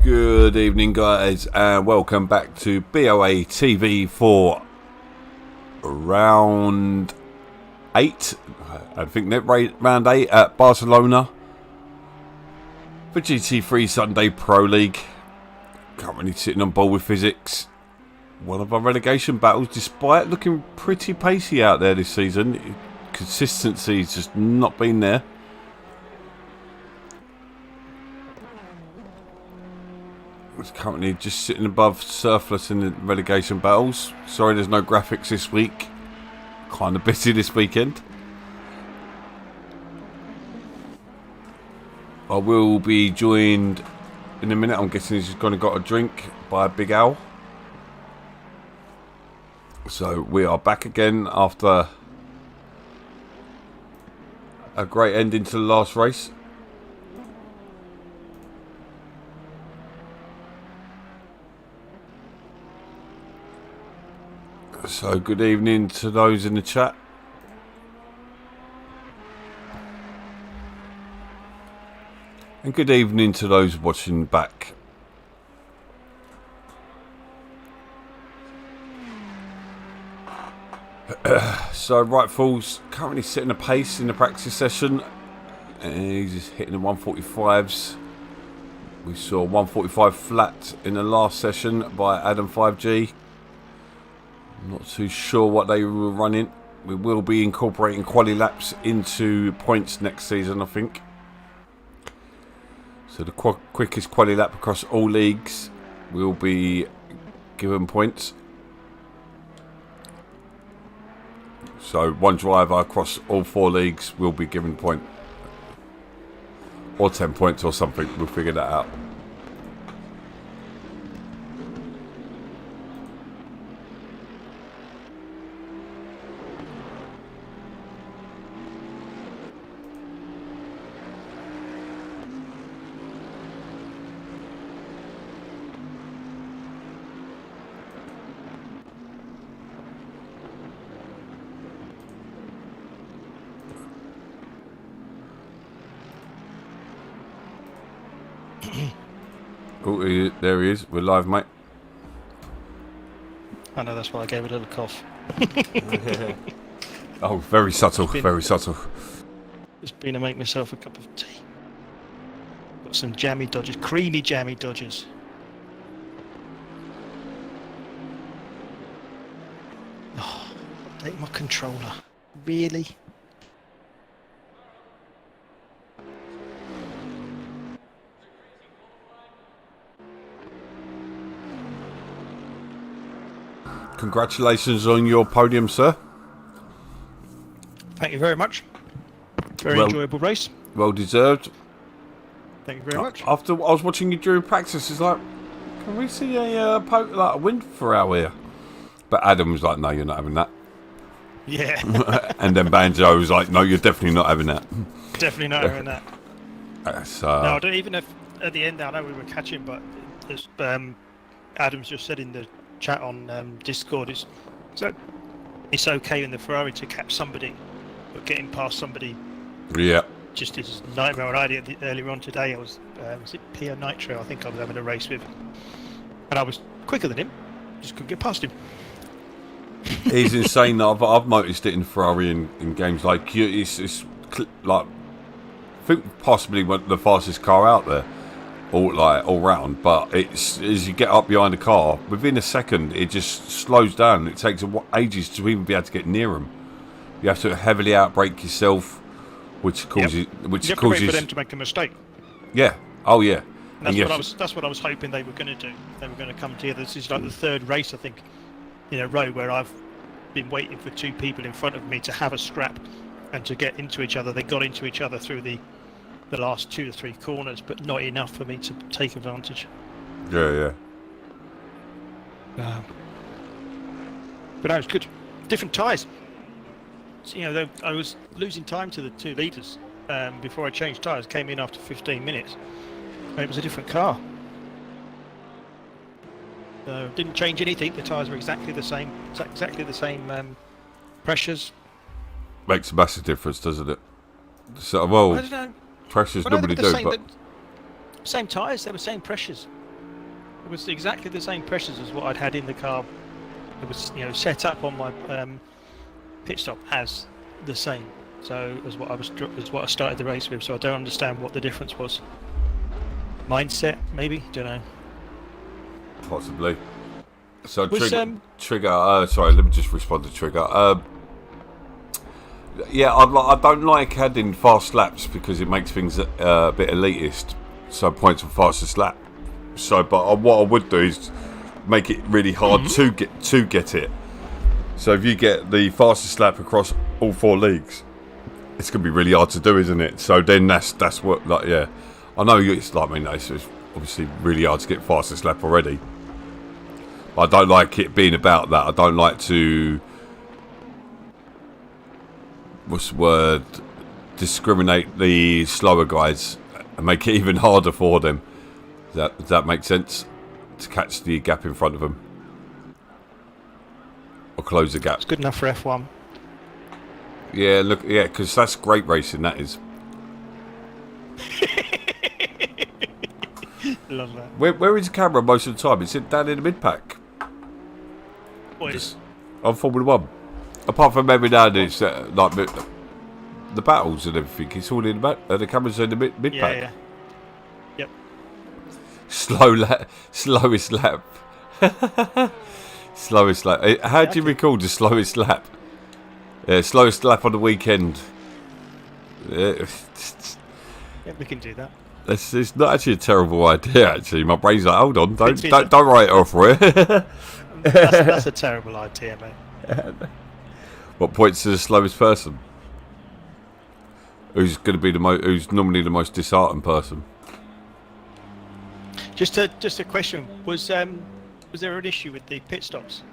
Good evening, guys, and welcome back to BoA TV for round 8. I think that round 8 at Barcelona for GT3 Sunday Pro League. Currently sitting on board with physics. One of our relegation battles, despite looking pretty pacey out there this season, consistency's just not been there. It's currently just sitting above surplus in the relegation battles. Sorry there's no graphics this week. Kind of busy this weekend. I will be joined in a minute. I'm guessing he's going to got a drink by Big Al. So we are back again after a great ending to the last race. So good evening to those in the chat. And good evening to those watching back. So right, Falls currently setting a pace in the practice session. And he's just hitting the 145s. We saw 145 flat in the last session by Adam 5G. I'm not too sure what they were running. We will be incorporating quali laps into points next season, I think. So the quickest quali lap across all leagues will be given points. So one driver across all 4 leagues will be given point. Or 10 points or something. We'll figure that out. Oh, there he is. We're live, mate. I know, that's why I gave a little cough. Oh, very subtle, very subtle. Just been to make myself a cup of tea. Got some jammy dodgers, creamy jammy dodgers. Oh, update my controller. Really? Congratulations on your podium, sir. Thank you very much. Very enjoyable race. Well deserved. Thank you very much. After I was watching you during practice, it's like, can we see a win for our here? But Adam was like, no, you're not having that. Yeah. And then Banjo was like, no, you're definitely not having that. Definitely not having that. No, I don't even know if at the end I know we were catching, but as Adam's just said in the chat on Discord, it's okay in the Ferrari to catch somebody, but getting past somebody, yeah, just is a nightmare. And I did earlier on today. I was it Pia Nitro? I think I was having a race with, and I was quicker than him. Just couldn't get past him. He's insane. I've noticed it in Ferrari in games like it's like I think possibly the fastest car out there. All round, but it's as you get up behind the car, within a second it just slows down. It takes ages to even be able to get near them. You have to heavily outbrake yourself, which causes you have to wait for them to make a mistake. Yeah. Oh yeah. That's what I was hoping they were going to do. They were going to come together. This is like the 3rd race, I think, in a row where I've been waiting for 2 people in front of me to have a scrap and to get into each other. They got into each other through the last 2 to 3 corners, but not enough for me to take advantage. Yeah. But that was good. Different tyres. So, I was losing time to the 2 leaders before I changed tyres. Came in after 15 minutes. And it was a different car. So didn't change anything. The tyres were exactly the same. Exactly the same pressures. Makes a massive difference, doesn't it? So, well, I don't know. pressures normally do, but same tyres, they were same pressures. It was exactly the same pressures as what I'd had in the car. It was, set up on my pit stop as the same. So as what I started the race with. So I don't understand what the difference was. Mindset, maybe. Don't know. Possibly. So Was, Trigger. Sorry, let me just respond to Trigger. Yeah, I don't like adding fast laps because it makes things a bit elitist. So points for fastest lap. So, but what I would do is make it really hard to get it. So if you get the fastest lap across all 4 leagues, it's gonna be really hard to do, isn't it? So then that's what, like, yeah. I know it's like, it's obviously really hard to get fastest lap already. But I don't like it being about that. I don't like to, what's the word, discriminate the slower guys and make it even harder for them. Does that make sense? To catch the gap in front of them. Or close the gap. It's good enough for F1. Yeah, look, yeah, because that's great racing, that is. Love that. Where is the camera most of the time? Is it down in the mid-pack? Just on Formula 1. Apart from every now and then, it's like the battles and everything. It's all in the back. The camera's in the mid-pack. Yeah. Yep. Slowest lap. Slowest lap. How do you record the slowest lap? Slowest lap on the weekend. Yeah, we can do that. It's not actually a terrible idea. Actually, my brain's like, hold on, don't write it off for it. That's a terrible idea, mate. What points to the slowest person? Who's going to be who's normally the most disheartened person? Just a question: was there an issue with the pit stops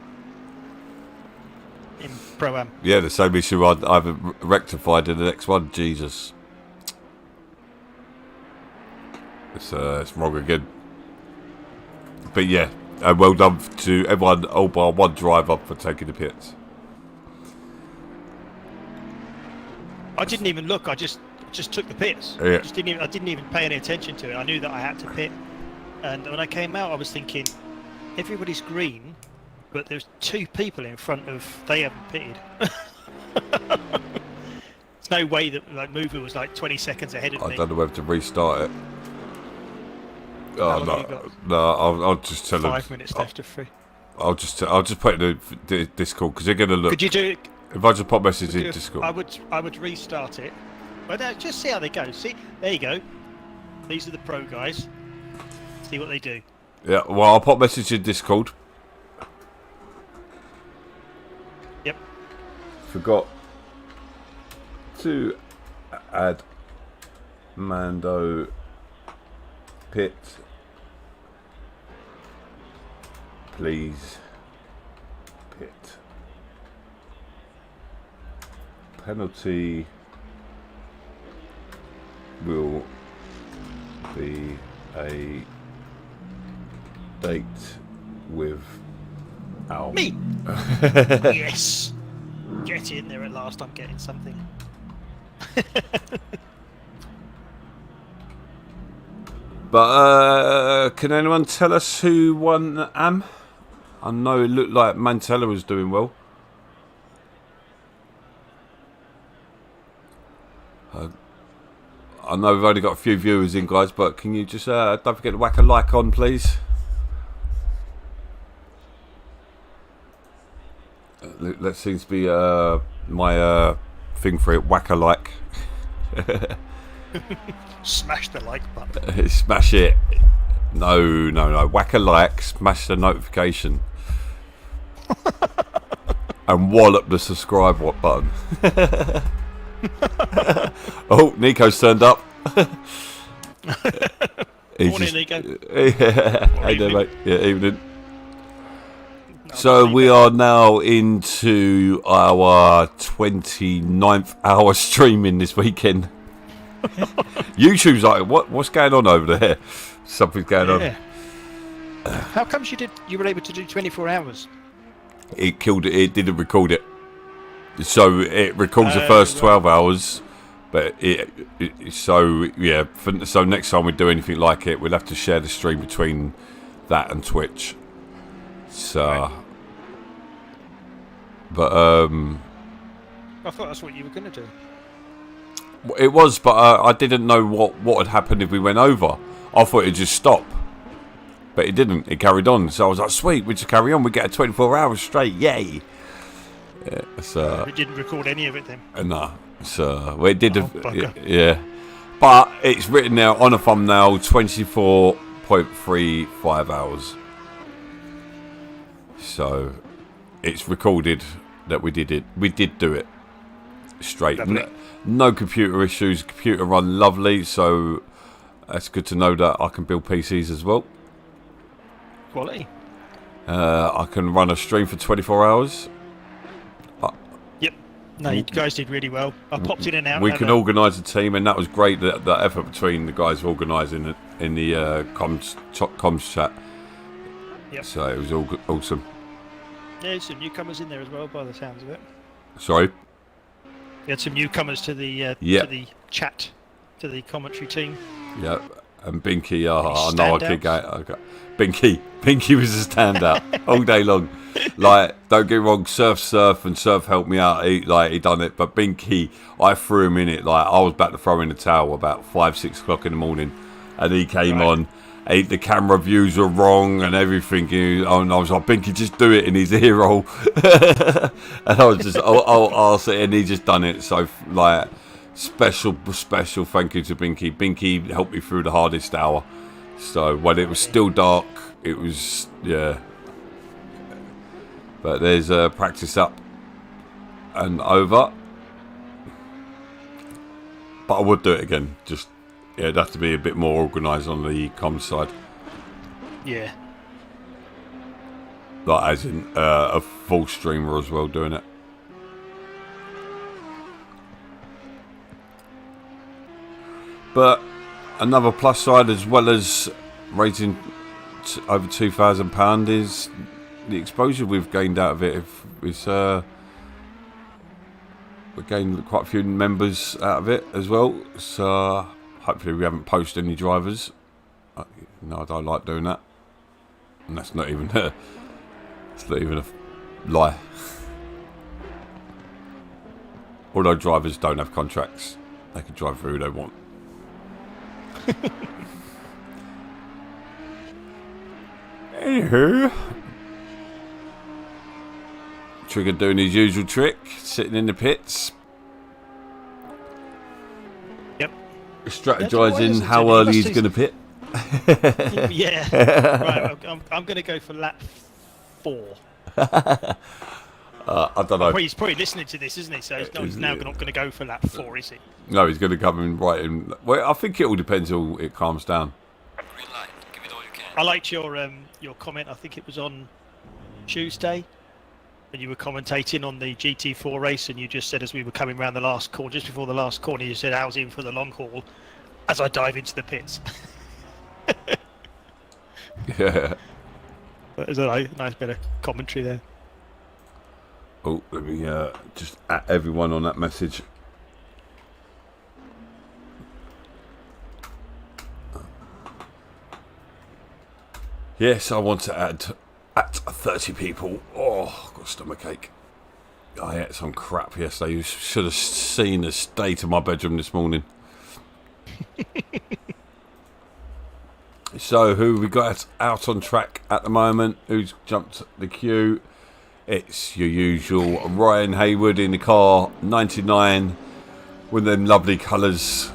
in Pro-Am? Yeah, the same issue I've rectified in the next one. Jesus, it's wrong again. But yeah, well done to everyone, all bar one driver, for taking the pits. I didn't even look. I just took the pits. Yeah. I didn't even pay any attention to it. I knew that I had to pit, and when I came out, I was thinking, everybody's green, but there's 2 people in front of. They haven't pitted. There's no way that Mover was like 20 seconds ahead of me. I don't know whether to restart it. How Oh long have you got? no! I'll just tell them. 5 minutes left of free. I'll just put it in the Discord because they're gonna look. Could you do it? If I just pop message in Discord, I would restart it. But just see how they go. See, there you go. These are the pro guys. See what they do. yeah. Well, I'll pop message in Discord. Yep. Forgot to add Mando Pit. Please pit. Penalty will be a date with Al. Me. Yes. Get in there at last. I'm getting something. But can anyone tell us who won Am? I know it looked like Mantella was doing well. I know we've only got a few viewers in, guys, but can you just don't forget to whack a like on, please? That seems to be my thing for it. Whack a like. Smash the like button. Smash it. No. Whack a like. Smash the notification. And wallop the subscribe button. Oh, Nico's turned up. Morning, Nico. Yeah. Hey there, mate. Yeah, evening. So we are now into our 29th hour streaming this weekend. YouTube's like, what's going on over there? Something's going on. How comes you were able to do 24 hours? It killed it. It didn't record it. So it records the first 12 hours, but so next time we do anything like it, we'll have to share the stream between that and Twitch. So, Right. but I thought that's what you were going to do. it was, but I didn't know what had happened if we went over. I thought it'd just stop, but it didn't. It carried on. So I was like, sweet, we just carry on. We get a 24 hours straight, yay! Yeah, so We didn't record any of it then. no, so we did. Bugger. Yeah, but it's written there on a thumbnail, 24.35 hours. So it's recorded that we did it. We did do it straight. No computer issues. Computer run lovely. So that's good to know that I can build PCs as well. Quality. I can run a stream for 24 hours. Yep. No, you guys did really well. I popped in and out. We can organise a team, and that was great. That effort between the guys organising it in the comms chat. Yep. So it was all good, awesome. Yeah, there's some newcomers in there as well, by the sounds of it. Sorry. We had some newcomers to the chat, to the commentary team. Yeah, and Binky, I Any know I could go. Binky was a standout all day long. Like, don't get me wrong, Surf and Surf helped me out. He done it, but Binky, I threw him in it. Like, I was about to throw in the towel about 5-6 o'clock in the morning, and he came on. The camera views were wrong and everything. And I was like, Binky, just do it in his ear roll. And I was just, I'll say, and he just done it. So, like, special thank you to Binky. Binky helped me through the hardest hour. So, when it was still dark, it was, yeah. But there's practice up and over. But I would do it again. Just, yeah, it'd have to be a bit more organised on the comms side. Yeah. Like, as in a full streamer as well doing it. But another plus side, as well as raising over £2,000, is the exposure we've gained out of it. We've gained quite a few members out of it as well. So hopefully we haven't posted any drivers. No, I don't like doing that. And that's not even a lie. Although drivers don't have contracts, they can drive for who they want. Anywho, Trigger doing his usual trick, sitting in the pits. Yep. Strategizing how early he's going to pit. Yeah. Right, I'm going to go for lap 4. I don't know. Well, he's probably listening to this, isn't he? So he's not going to go for lap 4, is he? No, he's going to come in right in. Well, I think it all depends till it calms down. Green light. Give it all you can. I liked your comment. I think it was on Tuesday, when you were commentating on the GT4 race, and you just said, as we were coming around the last corner, just before the last corner, you said, "I was in for the long haul," as I dive into the pits. Yeah. There's a nice bit of commentary there. Oh, let me just at everyone on that message. Yes, I want to add at 30 people. Oh, I've got a stomachache. I ate some crap yesterday. You should have seen the state of my bedroom this morning. So, who we got out on track at the moment? Who's jumped the queue? It's your usual Ryan Hayward in the car, 99, with them lovely colours.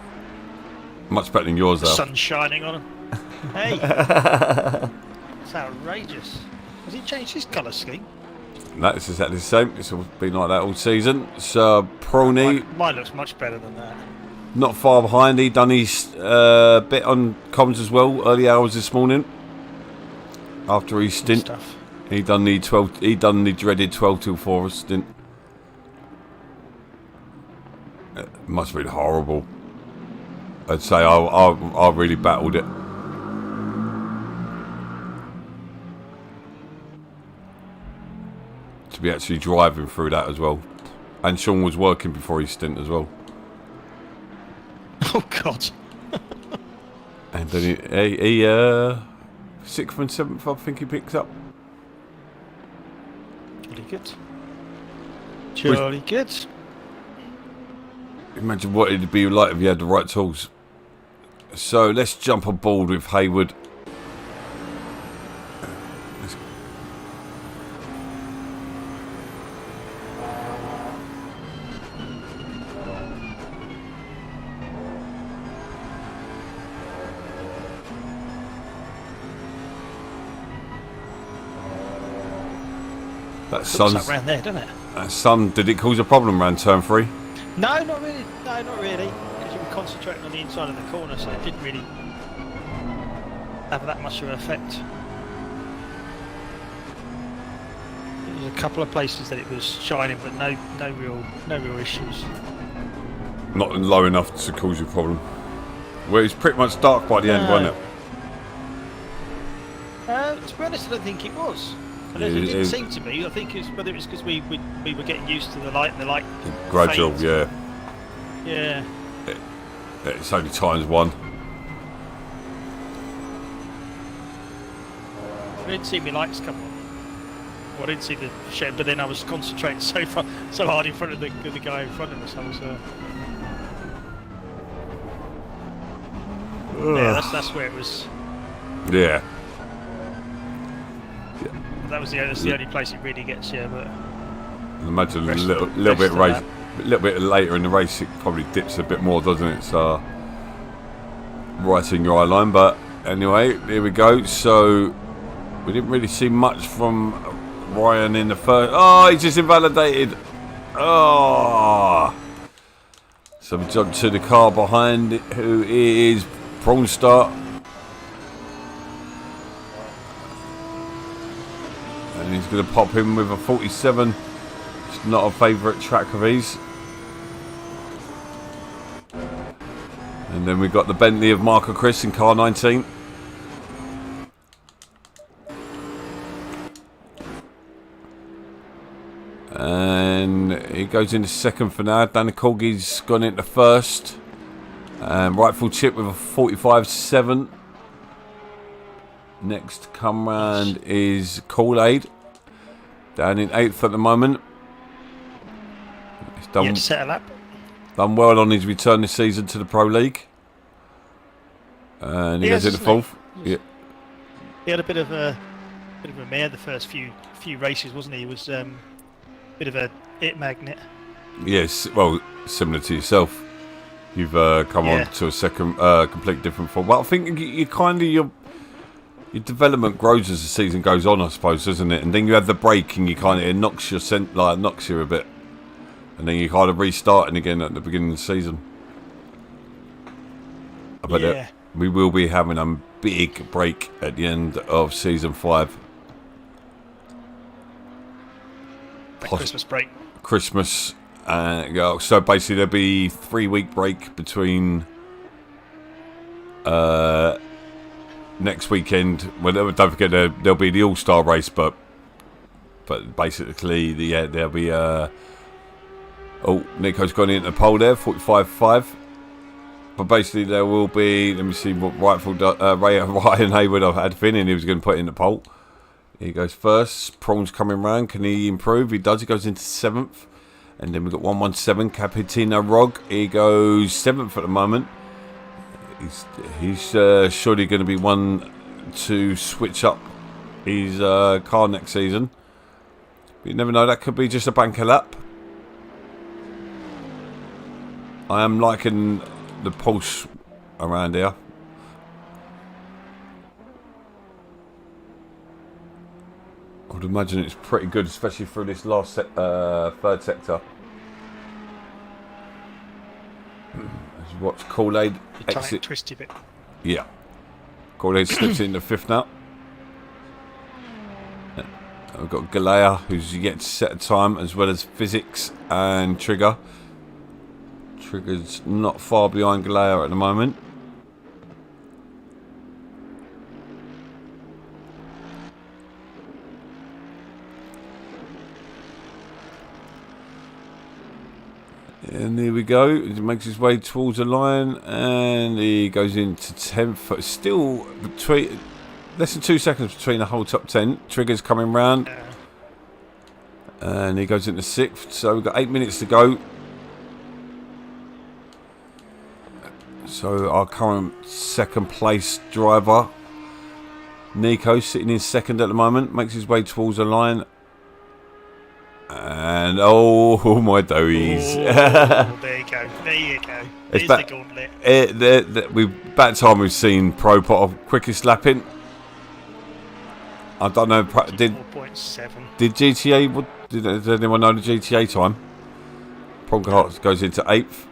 Much better than yours, though. Sun shining on him. Hey, it's outrageous. Has he changed his colour scheme? No, it's exactly the same. It's been like that all season. So, Prony, Mine looks much better than that. not far behind. He done his bit on comms as well, early hours this morning. After his stint. Stuff. He done the dreaded 12 till 4 stint. It must have been horrible. I'd say I really battled it. To be actually driving through that as well. And Sean was working before his stint as well. Oh God. And then 6th and 7th, I think he picks up. Jolly good. Jolly good. Imagine what it'd be like if you had the right tools. So let's jump on board with Hayward. That sun's Looks like round there, doesn't it? that sun. Did it cause a problem around turn 3? No, not really. No, not really. Because you were concentrating on the inside of the corner, so it didn't really have that much of an effect. There was a couple of places that it was shining, but no real issues. Not low enough to cause you a problem. Well, it's pretty much dark by the end, wasn't it? To be honest, I don't think it was. It didn't seem to be. I think it's whether it was because we were getting used to the light and the light. Gradual, fades. yeah. Yeah. It's only ×1. I didn't see my lights come on. Well, I didn't see the shed, but then I was concentrating so hard in front of the guy in front of us. I was. Yeah, that's where it was. Yeah. That was that's the only place it really gets you. But Imagine a little bit later in the race, it probably dips a bit more, doesn't it? So right in your eye line. But anyway, here we go. So we didn't really see much from Ryan in the first. Oh, he's just invalidated. Oh. So we jump to the car behind, who is Prawn Star. And he's going to pop in with a 47. It's not a favourite track of his. And then we've got the Bentley of Marco Chris in car 19. And he goes into second for now. Danny Corgi's gone into first. And Rightful Chip with a 45.7. Next come round is Kool-Aid, down in 8th at the moment. He's done, set a lap. done well on his return this season to the Pro League. And he goes into 4th. Yeah. He had a bit of a mare the first few races, wasn't he? He was a bit of a hit magnet. Yes, well, similar to yourself. You've come on to a second, complete different form. Well, I think you kind of your development grows as the season goes on, I suppose, doesn't it? And then you have the break, and you kind of it knocks you a bit, and then you kind of restarting again at the beginning of the season. But we will be having a big break at the end of season 5. Christmas break. Christmas, so basically there'll be 3-week break between. Next weekend, well, don't forget there'll be the All-Star race, but basically there'll be Nico's gone into the pole there, 45.5. But basically there will be, let me see what Ryan Hayward, I've had a feeling he was going to put in the pole. He goes first. Prawn's coming round. Can he improve? He does. He goes into 7th, and then we've got 117 Capitino Rog. He goes 7th at the moment. He's surely going to be one to switch up his car next season. But you never know, that could be just a banker lap. I am liking the pulse around here. I would imagine it's pretty good, especially through this last third sector. Watch Kool-Aid exit. Twisty bit. Yeah. Kool-Aid slips into 5th now. We've got Galea, who's yet to set a time, as well as Physics and Trigger. Trigger's not far behind Galea at the moment. And here we go. He makes his way towards the line, and he goes into 10th. Still between less than 2 seconds between the whole top 10. Trigger's coming round. And he goes into 6th. So we've got 8 minutes to go. So our current second place driver, Nico, sitting in 2nd at the moment, makes his way towards the line. And oh my doughies. There you go. There you go. There's the gauntlet. We've about time we've seen Pro Pot of quickest lapping. I don't know. Did 4.7. Did GTA? Did anyone know the GTA time? Progart goes into 8th.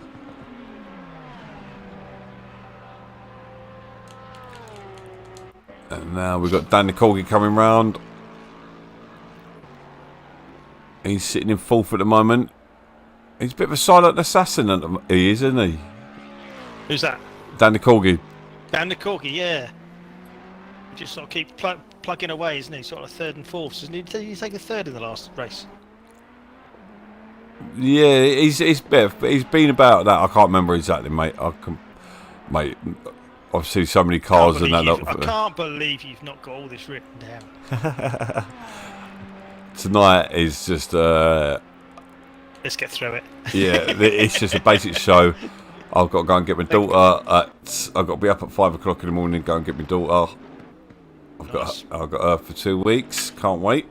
And now we've got Dan Corgi coming round. He's sitting in 4th at the moment. He's a bit of a silent assassin, he is, isn't he? Who's that? Dan Corgi. Dan Corgi, yeah. He just sort of keep plugging away, isn't he? Sort of 3rd and 4th. Did he take a 3rd in the last race? Yeah, he's been about that. I can't remember exactly, mate. Mate, I've seen so many cars and that. I can't believe you've not got all this written down. Tonight is just let's get through it. Yeah, it's just a basic show. I've got to go and get my daughter I've got to be up at 5 o'clock in the morning and go and get my daughter. I've got her for 2 weeks. Can't wait.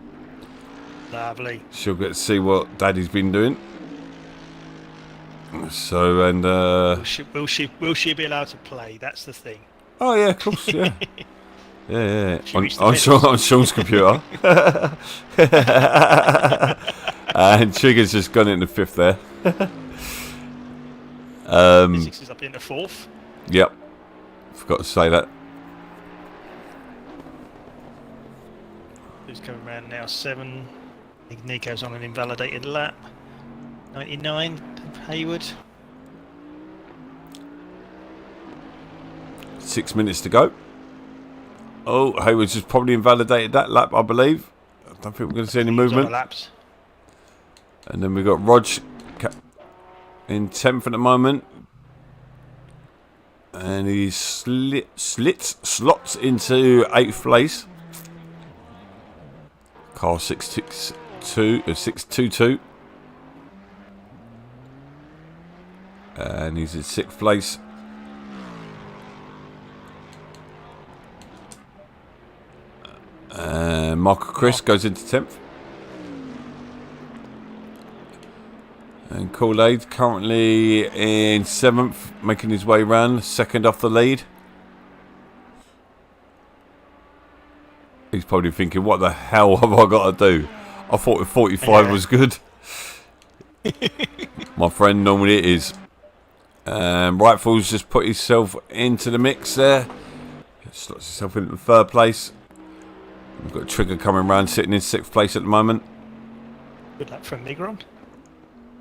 Lovely. She'll get to see what Daddy's been doing. So and will she be allowed to play? That's the thing. Oh yeah, of course, yeah. Yeah. On Sean's computer. And Trigger's just gone into 5th there. Physics is up into 4th. Yep. Forgot to say that. Who's coming around now? 7. I think Nico's on an invalidated lap. 99. Hayward. 6 minutes to go. Oh, Hayward's just probably invalidated that lap, I believe. I don't think we're going to see any movement. Laps. And then we've got Rog in 10th at the moment. And he slots into 8th place. Car 622. And he's in 6th place. Marco Chris goes into 10th. And Kool-Aid currently in 7th, making his way round, 2nd off the lead. He's probably thinking, what the hell have I got to do? I thought 45 was good. My friend, normally it is. Rightful's just put himself into the mix there. Slots himself into the 3rd place. We've got Trigger coming round, sitting in 6th place at the moment. Good luck from Migron.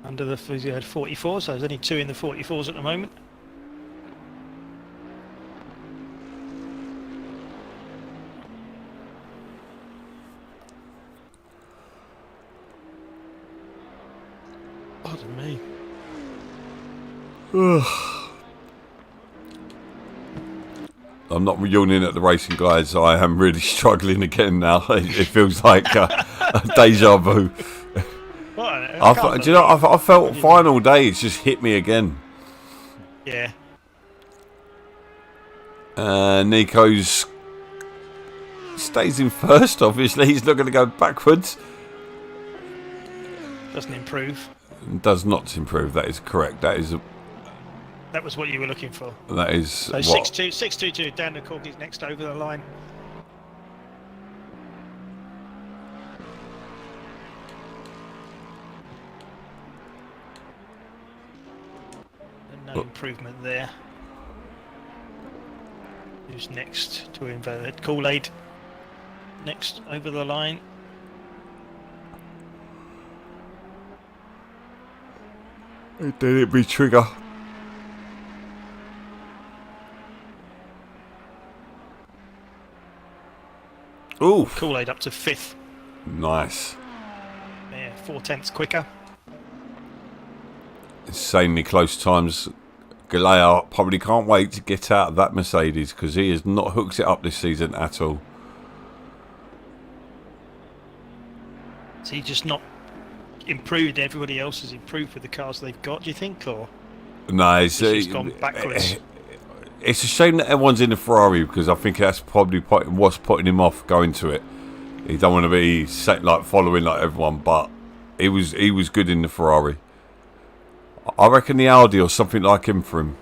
Under the he had 44, so there's only 2 in the 44s at the moment. Pardon me. I'm not yawning at the racing guys. I am really struggling again now. It feels like a deja vu. I felt fine all day. It's just hit me again. Yeah. Nico's stays in 1st. Obviously, he's not going to go backwards. Doesn't improve. Does not improve. That is correct. That was what you were looking for. That is. So 622. Dan Corgi's next over the line. No improvement there. Who's next to invalid? Kool-Aid. Next over the line. Did it be Trigger? Ooh. Kool-Aid up to 5th. Nice. Yeah, 4/10 quicker. Insanely close times. Galea probably can't wait to get out of that Mercedes because he has not hooked it up this season at all. Is he just not improved? Everybody else has improved with the cars they've got, do you think? Or No, he's gone backwards? It's a shame that everyone's in the Ferrari because I think that's probably what's putting him off going to it. He don't want to be following like everyone, but he was good in the Ferrari. I reckon the Audi or something like him for him.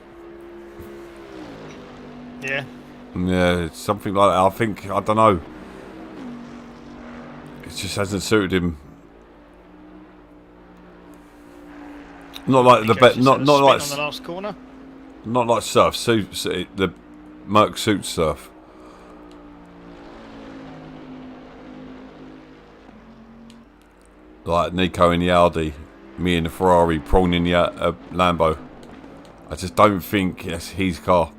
Yeah. Yeah, something like that. I don't know. It just hasn't suited him. Not like not like on the last corner. Not like Surf suits the Merc suit Surf. Like Nico in the Audi, me in the Ferrari, Prawn in the Lambo. I just don't think that's his car.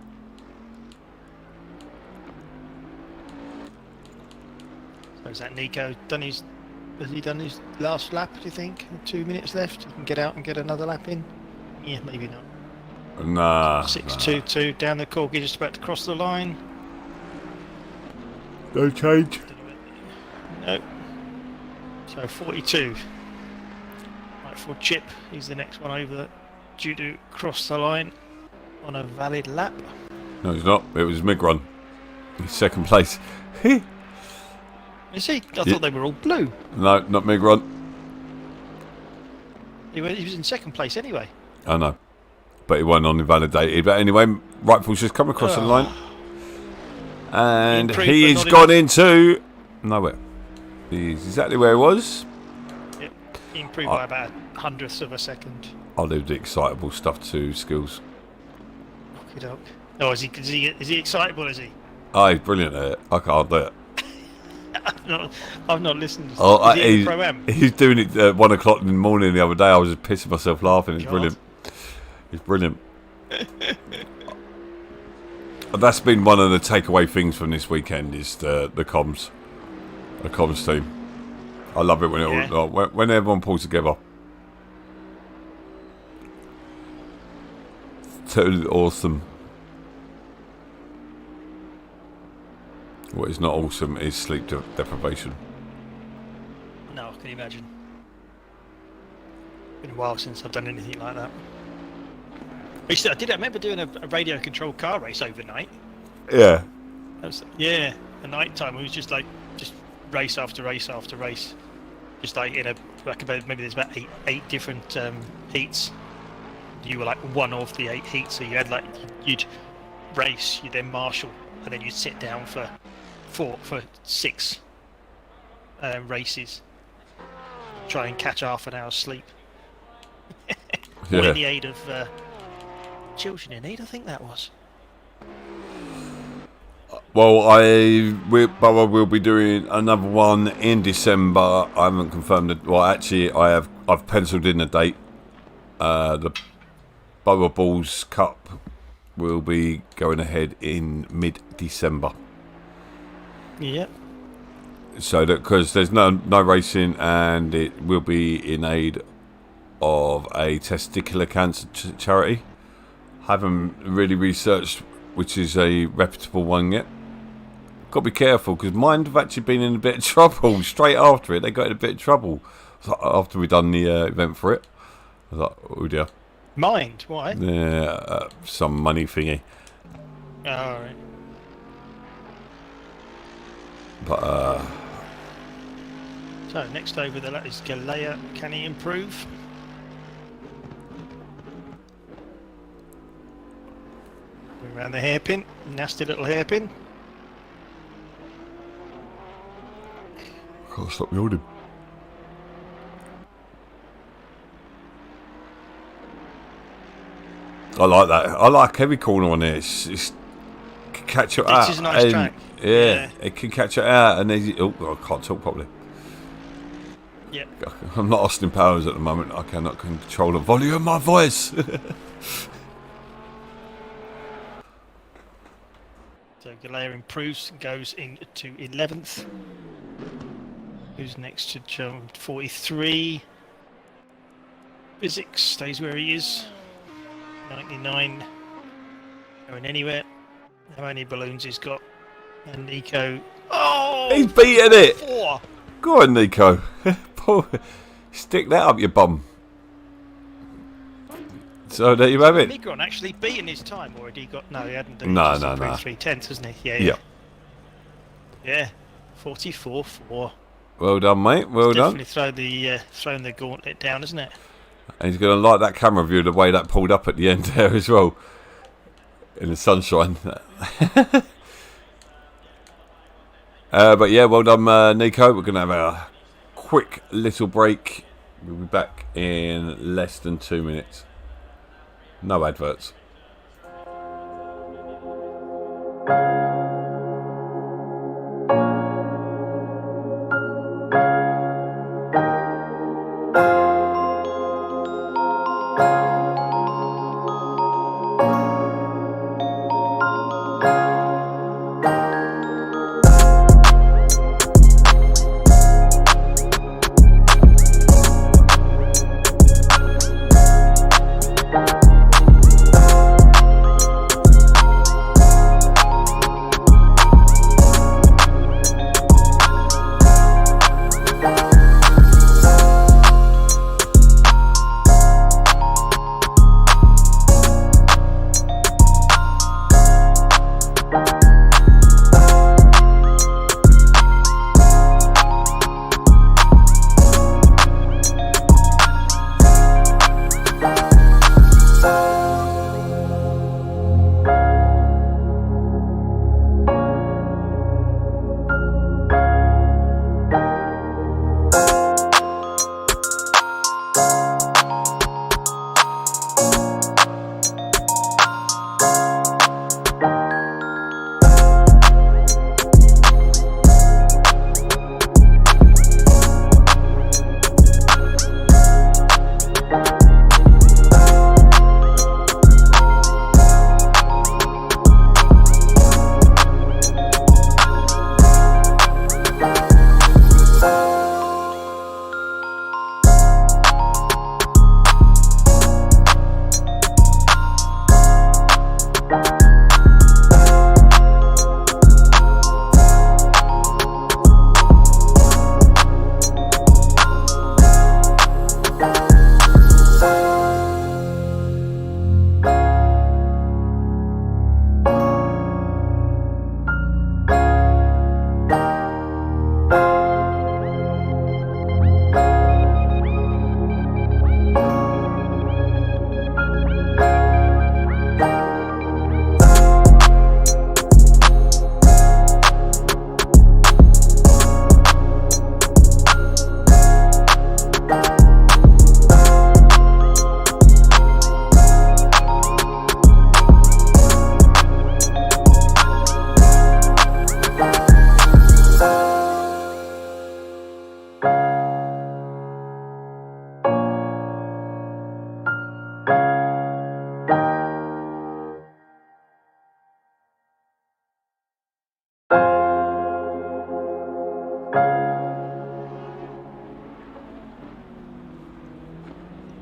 So is that Nico has he done his last lap, do you think? 2 minutes left? He can get out and get another lap in? Yeah, maybe not. Nah. 6.22 down the corgi, just about to cross the line. No change. No. So 42. Right, for Chip, he's the next one over, due to cross the line on a valid lap. No, he's not. It was Migron. He's second place. Is he? I thought they were all blue. No, not Migron. He was in second place anyway. I know. But he wasn't on invalidated. But anyway, Rightful's just come across the line. And he has gone into nowhere. He's exactly where he was. Yep. He improved by about 100ths of a second. I'll leave the excitable stuff to Skills. Okey-doke. Oh, is he excitable, is he? Oh, he's brilliant at it. I can't do it. I've not listened. Oh, Is he Pro-Am? he's doing it at 1 o'clock in the morning the other day. I was just pissing myself laughing. It's God. brilliant. It's brilliant. That's been one of the takeaway things from this weekend is the comms. The comms team. I love it when it all, when everyone pulls together. Totally awesome. What is not awesome is sleep deprivation. No, can you imagine? Been a while since I've done anything like that. I remember doing a radio controlled car race overnight. Yeah. Yeah, at night time it was just race after race after race. Just like maybe there's about eight different heats. You were like one of the 8 heats, so you had you'd race, you'd then marshal, and then you'd sit down for 6 races. Try and catch half an hour's sleep. All in the aid of children in need, I think that was. Well, BoA will be doing another one in December. I haven't confirmed it. Well, actually, I've penciled in a date. The BoA Balls Cup will be going ahead in mid-December. Yep. So that because there's no racing, and it will be in aid of a testicular cancer charity. Haven't really researched which is a reputable one yet. Got to be careful because mine have actually been in a bit of trouble straight after it. They got in a bit of trouble after we done the event for it. I was like, oh dear. Mind? Why? Yeah, some money thingy. Oh, alright. But So next over the is Galea. Can he improve? Going around the hairpin. Nasty little hairpin. can't stop yawning. I like that. I like every corner on it. It's can catch it out. This is a nice track. Yeah, it can catch it out, and then I can't talk properly. Yep. I'm not Austin Powers at the moment. I cannot control the volume of my voice. So Galea improves and goes into 11th. Who's next to John? 43. Physics stays where he is. 99. Going anywhere. How many balloons he's got? And Nico. Oh! He's beating it! 4. Go on, Nico. Oh, stick that up your bum. So there you have it. Migron actually beaten his time, or had he got? No, he hadn't done. No, He's no, just no. improved 3/10, hasn't he? Yeah, Yeah. yeah. 44-4. Well done, mate. Well done. Definitely thrown the gauntlet down, isn't it? And he's going to like that camera view, the way that pulled up at the end there as well. In the sunshine. But yeah, well done, Nico. We're going to have a quick little break. We'll be back in less than 2 minutes. No adverts.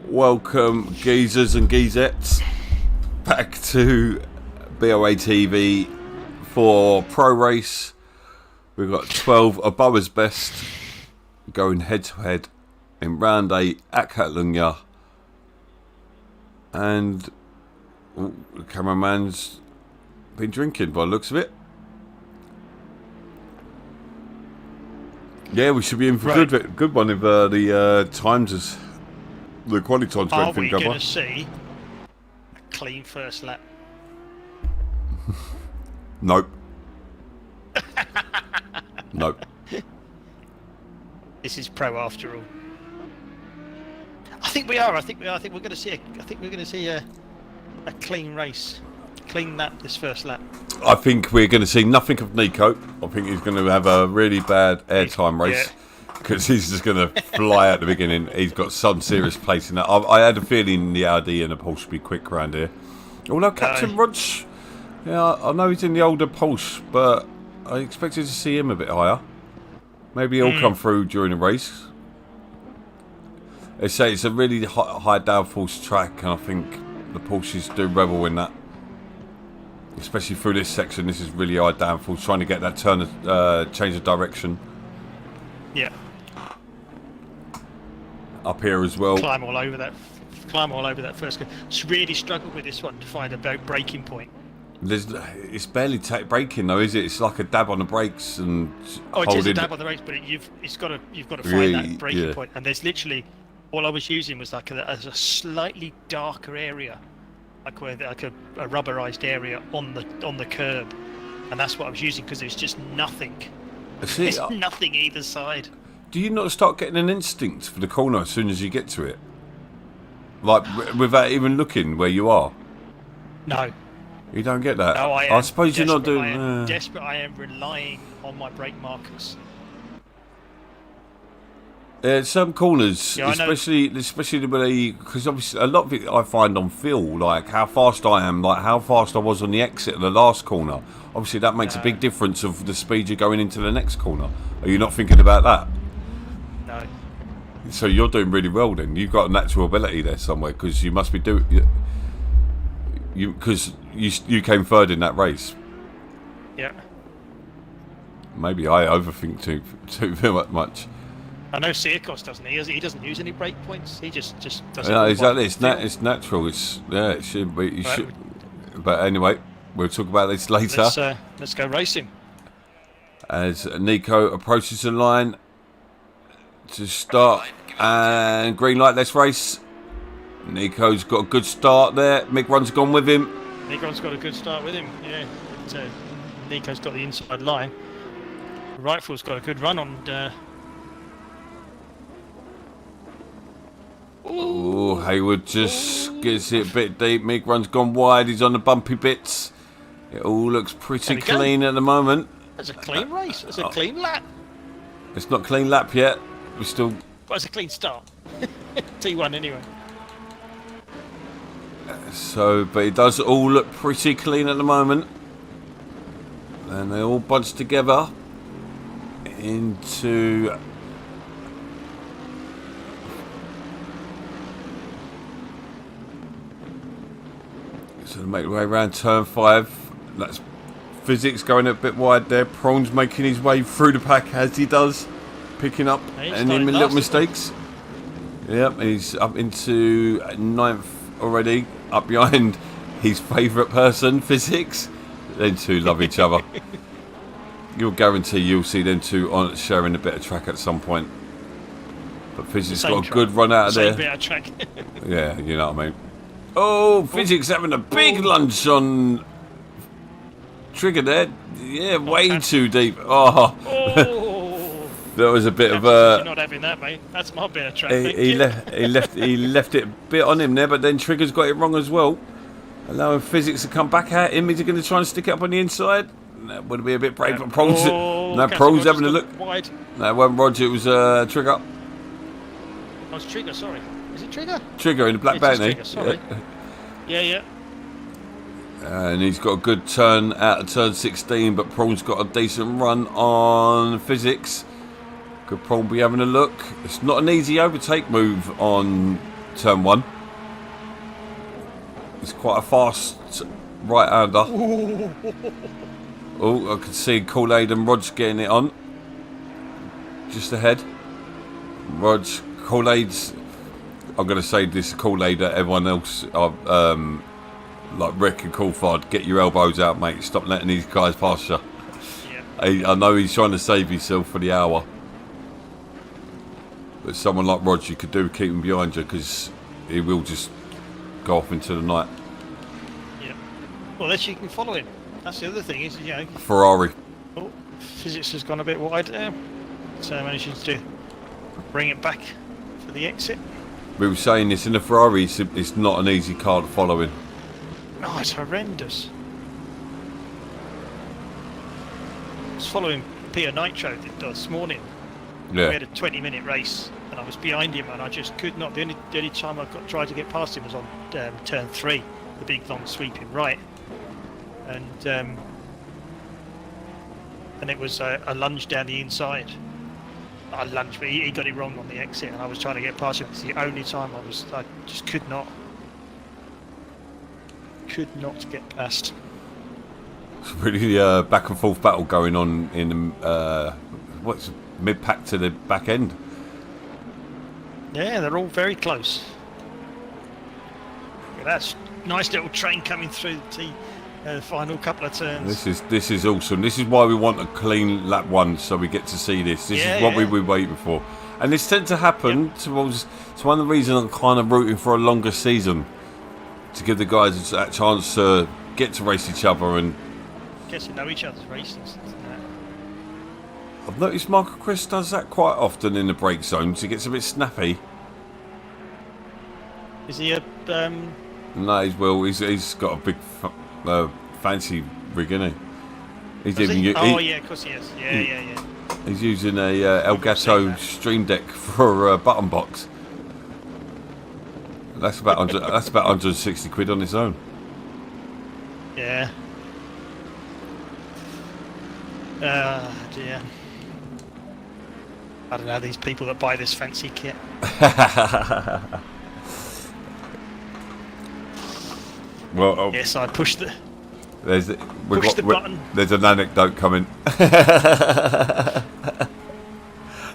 Welcome, geezers and geezettes, back to BoA TV for Pro Race. We've got 12 of BoA's best going head to head in round 8 at Catalunya. And the cameraman's been drinking by the looks of it. Yeah, we should be in for a good one if the times is. The quality time's going Are we to going to see a clean first lap? Nope. Nope. This is pro after all. I think we are. I think we're going to see. I think we're going to see a clean race, clean lap this first lap. I think we're going to see nothing of Nico. I think he's going to have a really bad airtime race. Yeah. Because he's just going to fly at the beginning. He's got some serious place in that. I had a feeling the Audi and the Porsche would be quick around here. Although Captain Rodge, yeah, I know he's in the older Porsche, but I expected to see him a bit higher. Maybe he'll come through during the race. They say it's a really high downforce track, and I think the Porsches do revel in that. Especially through this section, this is really high downforce, trying to get that turn, change of direction. Yeah. up here as well. Climb all over that first. Just really struggled with this one to find a breaking point. It's barely braking though, is it? It's like a dab on the brakes and it is a dab on the brakes, but you've got to find that breaking point. And there's literally all I was using was like a slightly darker area, like a rubberized area on the curb, and that's what I was using because there's just nothing. There's nothing either side. Do you not start getting an instinct for the corner as soon as you get to it? Like, without even looking where you are? No. You don't get that? No, I suppose you're not doing... I am desperate. I am relying on my brake markers. Some corners, Yeah, especially because obviously a lot of it I find on feel, like how fast I am, like how fast I was on the exit of the last corner. Obviously that makes a big difference of the speed you're going into the next corner. Are you not thinking about that? No. So you're doing really well then. You've got a natural ability there somewhere because you must be doing... Because you came third in that race. Yeah. Maybe I overthink too much. I know Sirkos doesn't. He doesn't use any break points. He just doesn't. Yeah, exactly. It's natural. It should be. You should. But anyway, we'll talk about this later. Let's go racing. As Nico approaches the line to start, and green light. Let's race. Nico's got a good start there. Migron's gone with him. Migron's got a good start with him. Yeah. But, Nico's got the inside line. Rightful's got a good run on. Oh, Hayward just gets it a bit deep. Migron's gone wide. He's on the bumpy bits. It all looks pretty clean at the moment. It's a clean race. It's a clean lap. It's not clean lap yet. We're still... But it's a clean start. T1 anyway. So, but it does all look pretty clean at the moment. And they all bunch together into... So they make their way around turn 5. That's Physics going a bit wide there. Prawn's making his way through the pack as he does, picking up any little mistakes. Yep, he's up into 9th already, up behind his favourite person, Physics. Them two love each other. You'll guarantee you'll see them two on sharing a bit of track at some point. But Physics got a good run out of there. Same bit of track. Yeah, you know what I mean. Oh, Physics having a big lunge on Trigger there. Yeah, way too deep. Oh, that was a bit of a... You're not having that, mate. That's my bit of track. He left it a bit on him there, but then Trigger's got it wrong as well. Allowing Physics to come back at him. Is he going to try and stick it up on the inside? That would be a bit brave. Prawn's having a look. Wide. No, it wasn't Roger, it was Trigger. Oh, it's Trigger, sorry. Is it Trigger? Trigger in the black band, sorry. Yeah. And he's got a good turn out of turn 16, but Prawn's got a decent run on Physics. Could Prawn be having a look? It's not an easy overtake move on turn 1. It's quite a fast right-hander. Oh, I can see Kool-Aid and Rog getting it on. Just ahead. Rog, Kool-Aid's... I'm going to say this Kool-Aid that everyone else... like Rick and Coulthard, get your elbows out, mate. Stop letting these guys pass you. Yeah. I know he's trying to save himself for the hour. But someone like Rog, you could do keep him behind you because he will just go off into the night. Yeah. Well, unless you can follow him. That's the other thing, is Ferrari. Oh, Physics has gone a bit wide there. So manages to bring it back for the exit. We were saying this in the Ferrari, it's not an easy car to follow in. No, it's horrendous. I was following Peter Nitro this morning. Yeah. We had a 20-minute race, and I was behind him, and I just could not. The only time I tried to get past him was on turn 3, the big long sweeping right, and it was a lunge down the inside. I lunged, but he got it wrong on the exit, and I was trying to get past him. It's the only time I just could not get past. It's really back and forth battle going on in what's mid-pack to the back end. Yeah, they're all very close. Look at that nice little train coming through the final couple of turns. This is awesome. This is why we want a clean lap one, so we get to see this. This is what we've been waiting for, and this tends to happen. Towards it's one of the reasons I'm kind of rooting for a longer season, to give the guys that chance to get to race each other and get to know each other's races. I've noticed Michael Chris does that quite often in the brake zones. He gets a bit snappy. Is he a? No, he's got a big fancy rig, isn't he? Yeah, of course he is. Yeah. He's using a Elgato Stream Deck for a button box. That's about 160 quid on its own. Yeah. Dear. I don't know these people that buy this fancy kit. Well, yes, I pushed the. Push the button. There's an anecdote coming.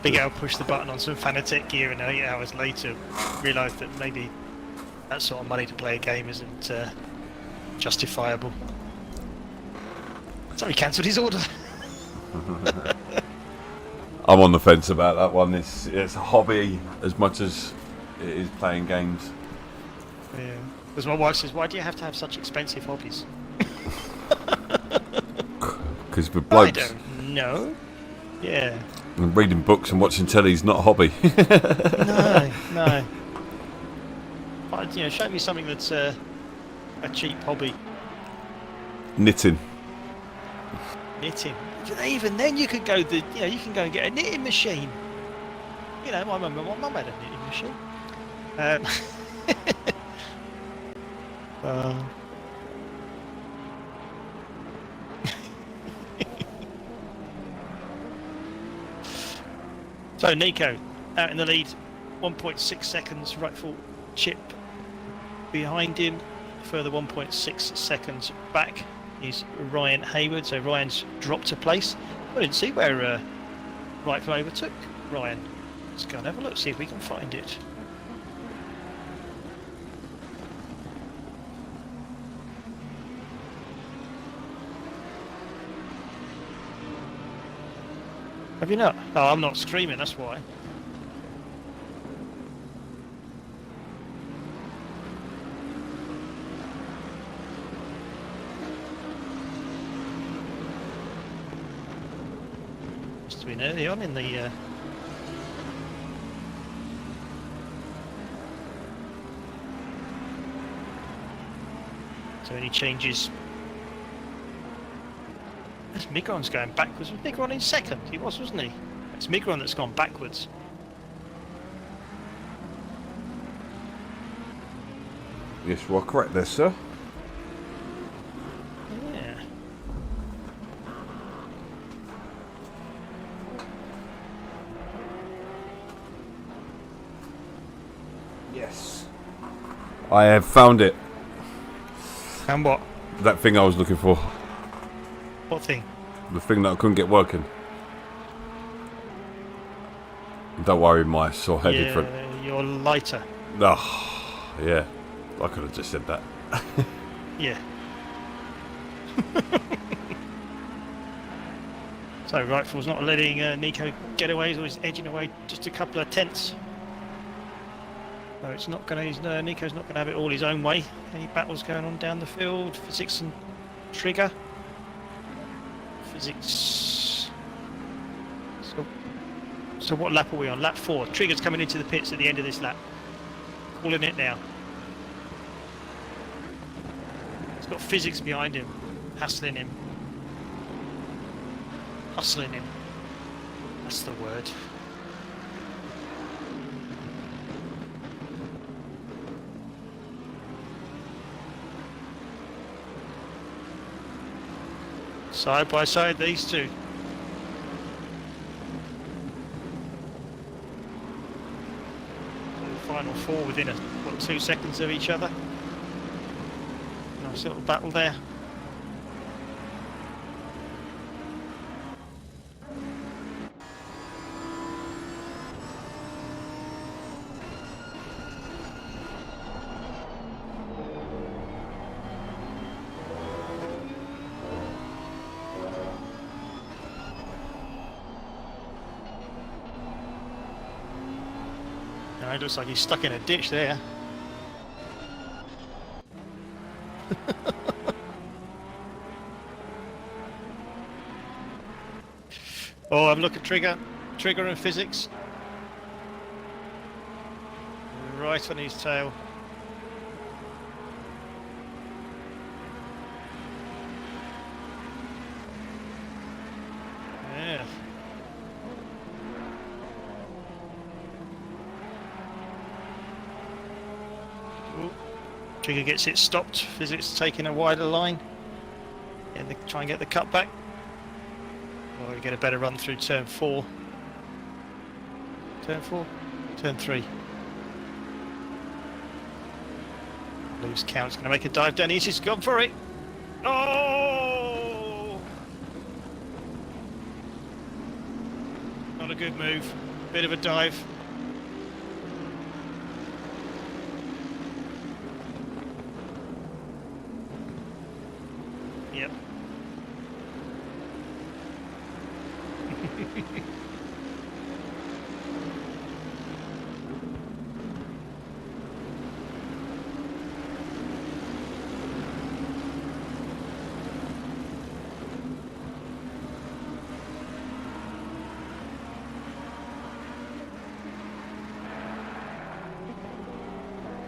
Big Al pushed the button on some Fanatec gear, and 8 hours later realised that maybe that sort of money to play a game isn't justifiable. So he cancelled his order. I'm on the fence about that one. It's a hobby as much as it is playing games. Yeah. Because my wife says, why do you have to have such expensive hobbies? Because we're blokes. I don't know. Yeah. And reading books and watching telly is not a hobby. No. But, show me something that's a cheap hobby. Knitting. Even then, you could go you can go and get a knitting machine. My mum had a knitting machine. So Nico out in the lead, 1.6 seconds. Rightful chip behind him. Further 1.6 seconds back is Ryan Hayward. So Ryan's dropped a place. I didn't see where Rightful overtook Ryan. Let's go and have a look, see if we can find it. Have you not? Oh, I'm not screaming, that's why. Must have been early on in the... So any changes? It's Migron's going backwards. Was Migron in second? He was, wasn't he? It's Migron that's gone backwards. Yes, you are correct there, sir. Yeah. Yes. I have found it. And what? That thing I was looking for. What thing? The thing that I couldn't get working. Don't worry, my sore head different. Your lighter. Oh, yeah. I could have just said that. Yeah. So Rightful's not letting Nico get away, he's always edging away just a couple of tenths. So it's not going to. Nico's not going to have it all his own way. Any battles going on down the field? Physics and Trigger. Physics. So what lap are we on? Lap 4. Trigger's coming into the pits at the end of this lap. Calling it now. He's got Physics behind him, hassling him. Hustling him. That's the word. Side by side, these two. Final 4 within 2 seconds of each other. Nice little battle there. No, it looks like he's stuck in a ditch there. Oh, have a look at Trigger and physics. Right on his tail. Yeah. Ooh. Trigger gets it stopped. Physics taking a wider line. And try and get the cut back. Or we get a better run through turn 4. Turn 4? Turn 3. Loose count's going to make a dive down. He's just gone for it. Oh! Not a good move. Bit of a dive. Yep.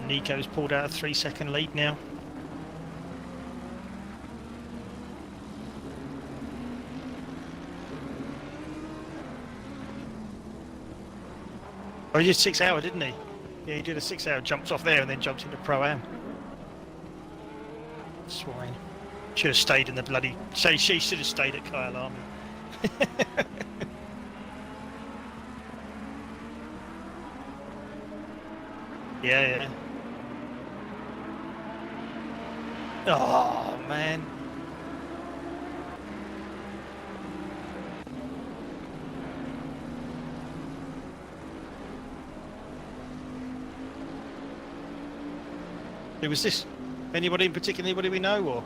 Nico's pulled out a 3-second lead now. Oh, he did 6 hour, didn't he? Yeah, he did a 6 hour, jumped off there and then jumped into Pro-Am. Swine. Should have stayed in the bloody... She should have stayed at Kyle Army. Yeah. Oh, man. Who was this? Anybody in particular? Anybody we know, or?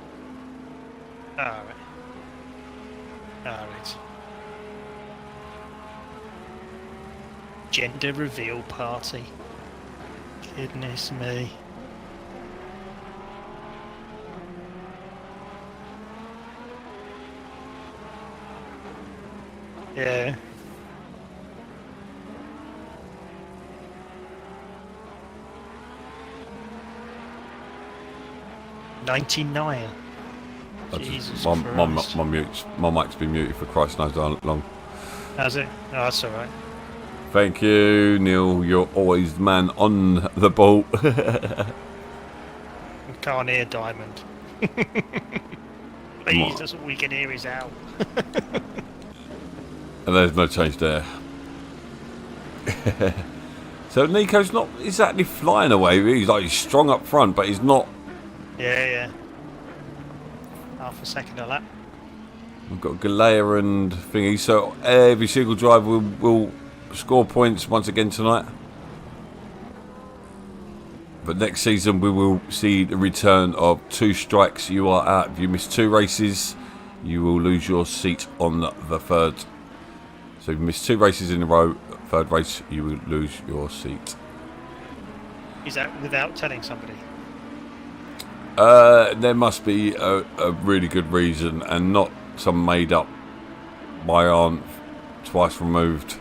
Alright. Alright. Gender reveal party. Goodness me. Yeah. $99. Jesus Christ. My mic's been muted for Christ knows how long. Has it? Oh, that's alright. Thank you, Neil. You're always the man on the ball. Can't hear Diamond. Please, that's all we can hear is out. And there's no change there. So Nico's not exactly flying away. He's strong up front, but he's not. Yeah. Half a second of lap. We've got Galea and thingy. So every single driver will score points once again tonight. But next season we will see the return of 2 strikes. You are out. If you miss 2 races, you will lose your seat on the 3rd. So if you miss 2 races in a row, 3rd race, you will lose your seat. Is that without telling somebody? There must be a really good reason, and not some made up my aunt twice removed.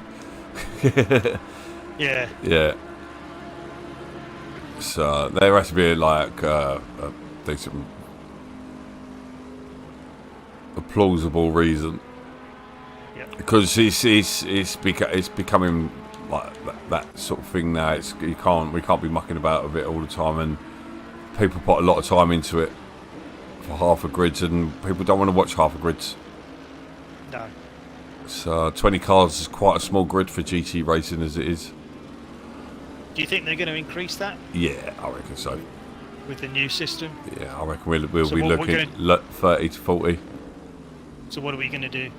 Yeah. Yeah. So there has to be a decent, a plausible reason. Yep. Because it's becoming like that sort of thing now. We can't be mucking about with it all the time, and people put a lot of time into it for half a grids, and people don't want to watch half a grids. No. So 20 cars is quite a small grid for GT racing as it is. Do you think they're going to increase that? Yeah, I reckon so. With the new system? Yeah, I reckon we'll So be what looking at 30 to 40. So what are we going to do?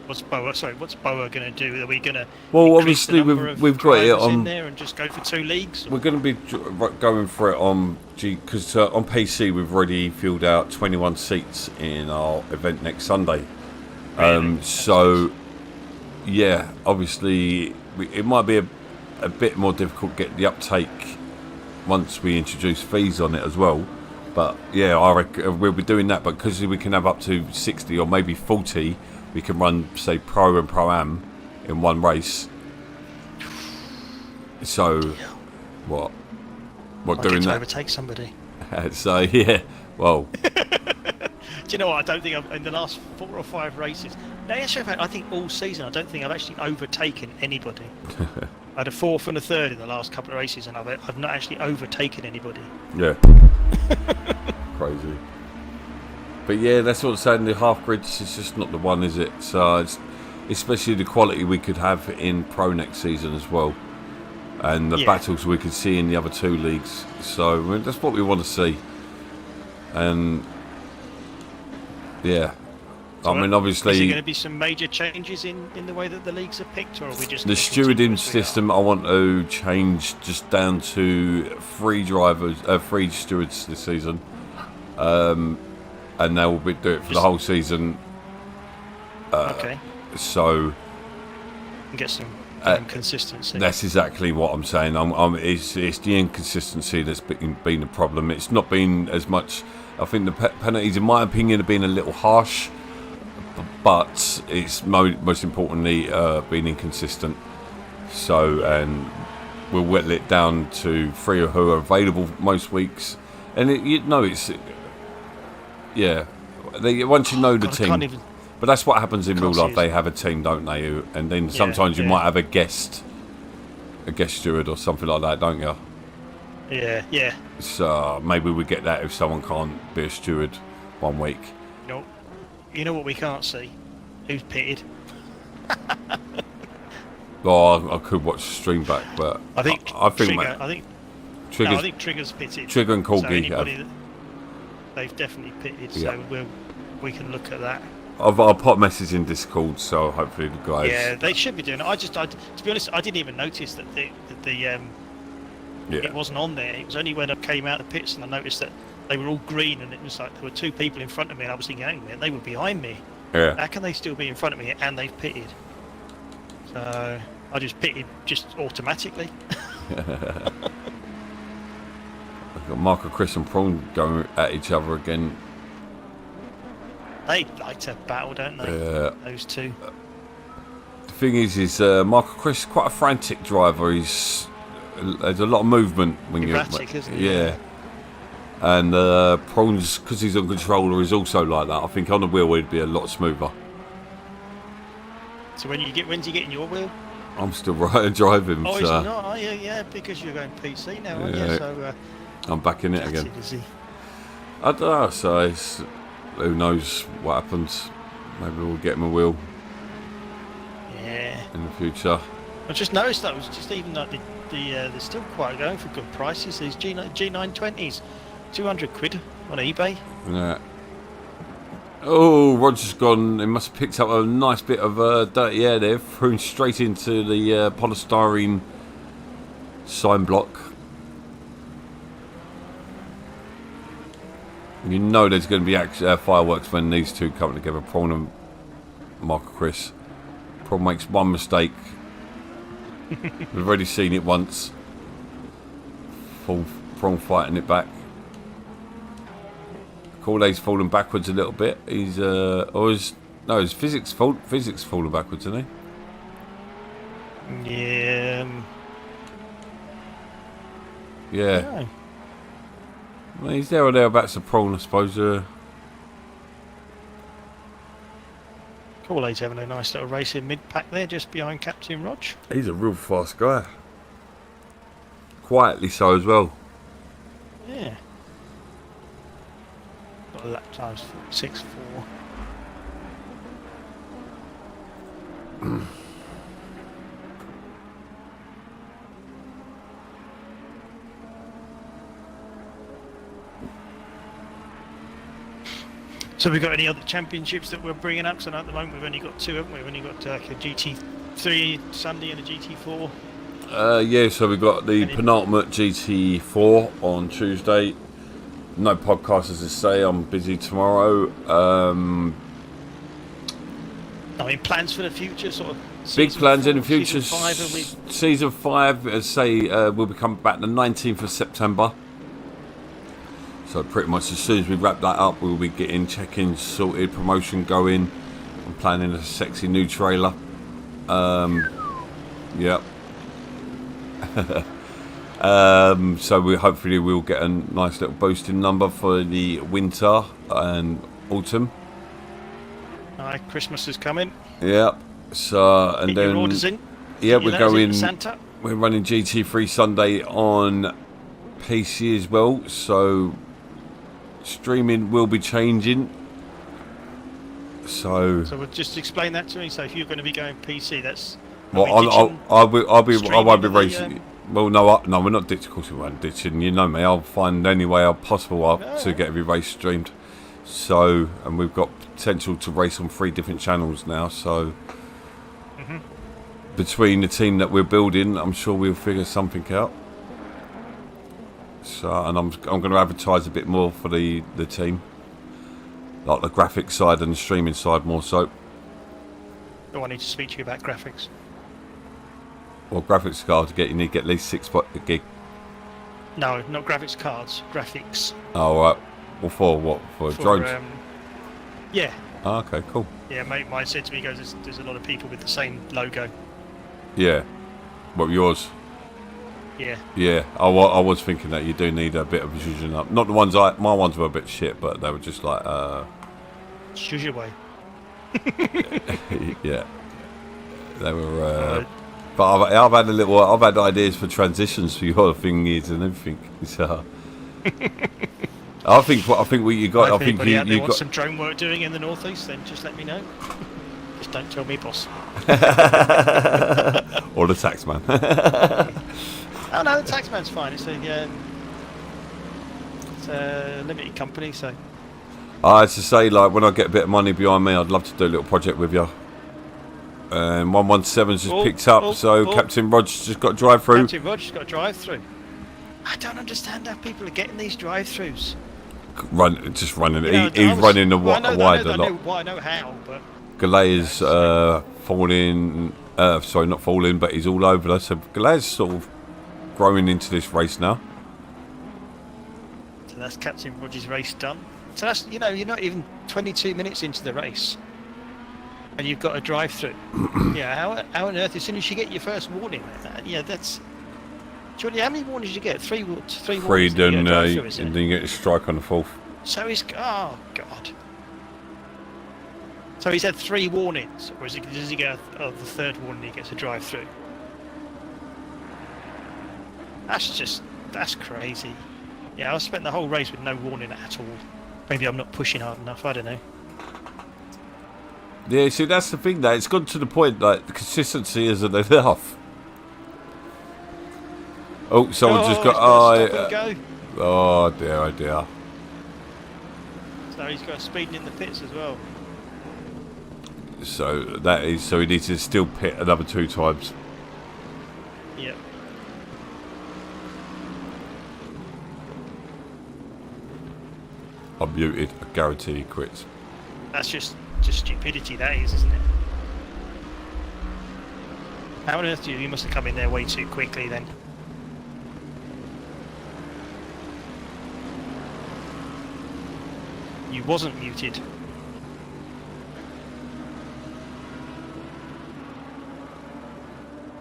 What's BoA going to do? Are we going to Well, increase obviously the number of we've got it drivers in on there and just go for 2 leagues? We're going to be going for it on because on PC we've already filled out 21 seats in our event next Sunday. Really? So yeah, obviously it might be a bit more difficult to get the uptake once we introduce fees on it as well. But yeah, I reckon we'll be doing that. But because we can have up to 60 or maybe 40, we can run, say, Pro and Pro-Am in one race. So, what? What, doing that? Overtake somebody. So, yeah, well... Do you know what? I don't think in the last 4 or 5 races... No, actually, in fact, I think all season, I don't think I've actually overtaken anybody. I had a 4th and a 3rd in the last couple of races, and I've not actually overtaken anybody. Yeah. Crazy. But yeah, that's what I'm saying. The half grids is just not the one, is it? So, it's, especially the quality we could have in Pro next season as well. And the battles we could see in the other 2 leagues. So, I mean, that's what we want to see. And... yeah. So I mean, obviously... Is there going to be some major changes in the way that the leagues are picked, or are we just... The stewarding system, I want to change just down to 3 stewards this season. And they will do it for the whole season. Okay. So... get some consistency. That's exactly what I'm saying. It's the inconsistency that's been the problem. It's not been as much... I think the penalties, in my opinion, have been a little harsh, but it's most importantly been inconsistent. So, and we'll whittle it down to 3 who are available most weeks, and it's yeah. Once you know the team, but that's what happens in real life. They have a team, don't they? And then sometimes you might have a guest steward or something like that, don't you? Yeah, yeah. So maybe we get that if someone can't be a steward one week. No, you know what we can't see? Who's pitted? Oh, I could watch the stream back, but I think Trigger's pitted. Trigger and Corgi so they've definitely pitted. So we can look at that. I'll pop a message in Discord, so hopefully the guys. Yeah, they should be doing it. To be honest, I didn't even notice that it wasn't on there. It was only when I came out of the pits and I noticed that they were all green, and it was like there were 2 people in front of me, and I was thinking, hang on, they were behind me. Yeah. How can they still be in front of me and they've pitted? So I just pitted just automatically. I've got Marco, Chris and Prawn going at each other again. They like to battle, don't they? Yeah. Those 2. The thing is Marco Chris is quite a frantic driver. There's a lot of movement when erratic, isn't he? Yeah. And Prawn's, because he's on controller, is also like that. I think on the wheel he'd be a lot smoother. So when's he getting your wheel? I'm still driving. Oh, he's not. Oh, yeah, because you're going PC now, aren't you? So I'm back in it again. Is he? I don't know. So who knows what happens? Maybe we'll get him a wheel. Yeah. In the future. I just noticed that was just even like they're still quite going for good prices. These G920s, 200 quid on eBay. Yeah. Oh, Roger's gone. He must have picked up a nice bit of dirty air there, thrown straight into the polystyrene sign block. You know there's going to be fireworks when these 2 come together, Prawn and Marco Chris. Prawn makes one mistake. We've already seen it once. Prawn fighting it back. Corley's falling backwards a little bit. He's his physics falling backwards, isn't he? Yeah. Yeah. No. Well, he's there or thereabouts. A Prawn, I suppose. Corley's having a nice little race in mid-pack there, just behind Captain Rog. He's a real fast guy. Quietly so as well. Yeah. Got a lap times 6.4. So we got any other championships that we're bringing up? So at the moment we've only got 2, haven't we? We've only got a GT3 Sunday and a GT4. Yeah, so we've got the penultimate GT4 on Tuesday. No podcast, as I say. I'm busy tomorrow. I mean, plans for the future, sort of. Big plans in the 4, future. Season 5, and we. Season 5, as say, will be coming back the 19th of September. So pretty much as soon as we wrap that up, we'll be getting check-ins sorted, promotion going. I'm planning a sexy new trailer. Yep. So we hopefully we'll get a nice little boosting number for the winter and autumn. Christmas is coming. Yep. So and Get then your orders in. yeah, we're going. Santa. We're running GT3 Sunday on PC as well. So streaming will be changing. So we'll just explain that to me. So if you're going to be going PC, that's. well, I won't be racing. Well, no, we're not ditching. Of course, we won't ditching. You know me. I'll find any way possible to get every race streamed. So, and we've got potential to race on 3 different channels now. So, between the team that we're building, I'm sure we'll figure something out. So, and I'm going to advertise a bit more for the team, like the graphics side and the streaming side more so. Oh, I need to speak to you about graphics. Well, graphics cards you need to get at least 6 gig. No, not graphics cards. Graphics. Oh, right. Well, for what? For drones? Yeah. Oh, okay, cool. Yeah, mate, mine said to me, he goes, there's a lot of people with the same logo. Yeah. What, yours? Yeah. Yeah. I was thinking that you do need a bit of zhuzhing up. Not the ones my ones were a bit shit, but they were just like Zhuzh away. yeah. They were but I've had ideas for transitions for your thingies and everything. So I think what you got. If I think anybody out there you wants got some drone work doing in the northeast, then just let me know. Just don't tell me, boss. or the taxman. Oh no, the taxman's fine. It's a limited company, so. I had to say, like, when I get a bit of money behind me, I'd love to do a little project with you. And 117's just picked up, so Captain Rod's just got a drive-through. Captain Rod's just got a drive-through. I don't understand how people are getting these drive-throughs. Just running. You know, He's running the wider lot. I know how, but. Galea's falling. Sorry, not falling, but he's all over us. So Galea's sort of growing into this race now. So that's Captain Rod's race done. So that's, you're not even 22 minutes into the race, and you've got a drive-through. Yeah, how on earth? As soon as you get your first warning, that's. Jordy, how many warnings did you get? Three warnings. And then you get a strike on the 4th. So oh god. So he's had 3 warnings, or does he get the 3rd warning? He gets a drive-through. That's crazy. Yeah, I spent the whole race with no warning at all. Maybe I'm not pushing hard enough. I don't know. Yeah, see, that's the thing. That it's gone to the point that the consistency isn't enough. Oh, someone just got. Oh dear, oh dear. So he's got speeding in the pits as well. So he needs to still pit another 2 times. Yep. I'm muted. I guarantee he quits. That's just stupidity, that is, isn't it? How on earth you must have come in there way too quickly then. You wasn't muted.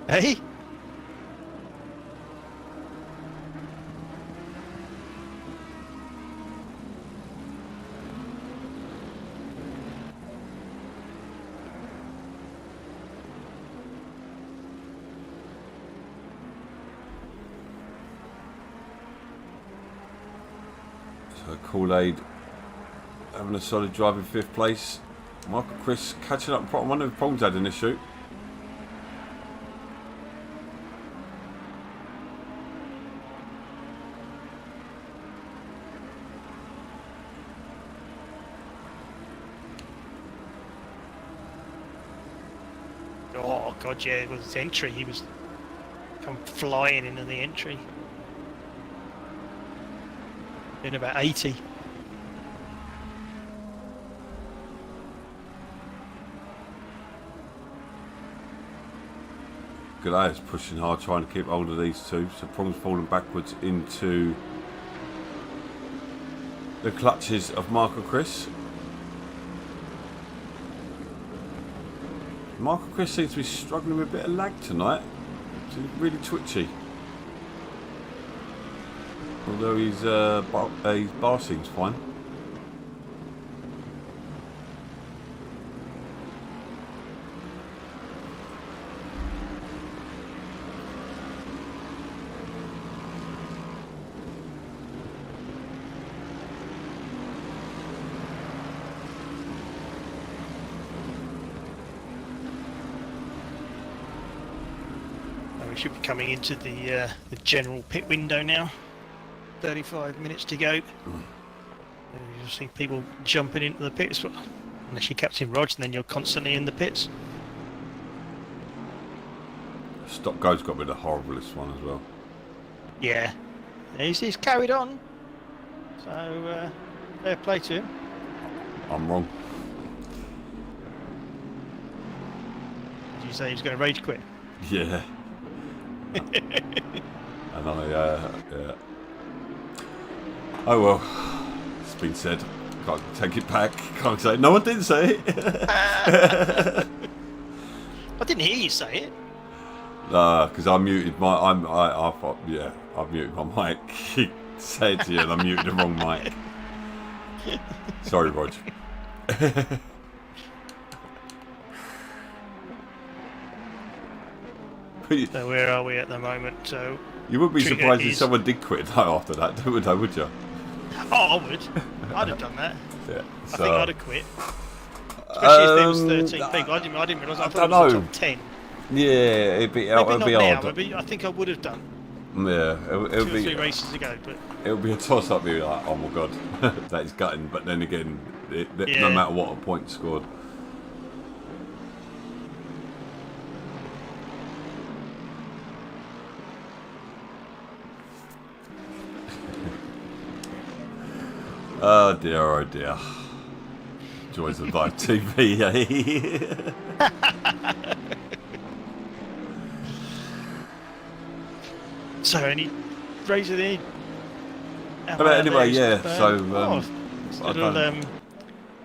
Hey? So Kool-Aid having a solid drive in 5th place. Michael Chris catching up. One of the problems had in this shoot. Oh god, yeah, it was his entry. He was come flying into the entry. In about 80. Goliath's pushing hard, trying to keep hold of these two. So Prong's falling backwards into the clutches of Mark and Chris. Mark and Chris seems to be struggling with a bit of lag tonight. He's really twitchy. Although his bar seems fine. We should be coming into the general pit window now. 35 minutes to go. You'll see people jumping into the pits, unless you're Captain Rog, and then you're constantly in the pits. Stop Go's got to be the horriblest one as well. Yeah, he's carried on. So fair play to him. I'm wrong. Did you say he was going to rage quit? Yeah. And yeah. Oh well, it's been said. Can't take it back. Can't say it. No one did say it. I didn't hear you say it. Because I muted my. I thought, yeah, I've muted my mic. He said to you, and I muted the wrong mic. Sorry, Rog. So where are we at the moment? So you wouldn't be Trigger surprised if is- someone did quit though after that, would you? Oh, I would. I'd have done that. Yeah. I think I'd have quit. Especially if there was 13 people. I didn't realise. I thought it was the top 10. Yeah, it'd be Maybe not now, hard. maybe I think I would have done. Yeah, Two it'll or three be races ago, but it'll be a toss up. You're like, oh my god, that is gutting. But then again, no Yeah. matter what a point scored. Oh dear, oh dear. Joys of live TV, eh? so any razor there. But anyway, yeah. So little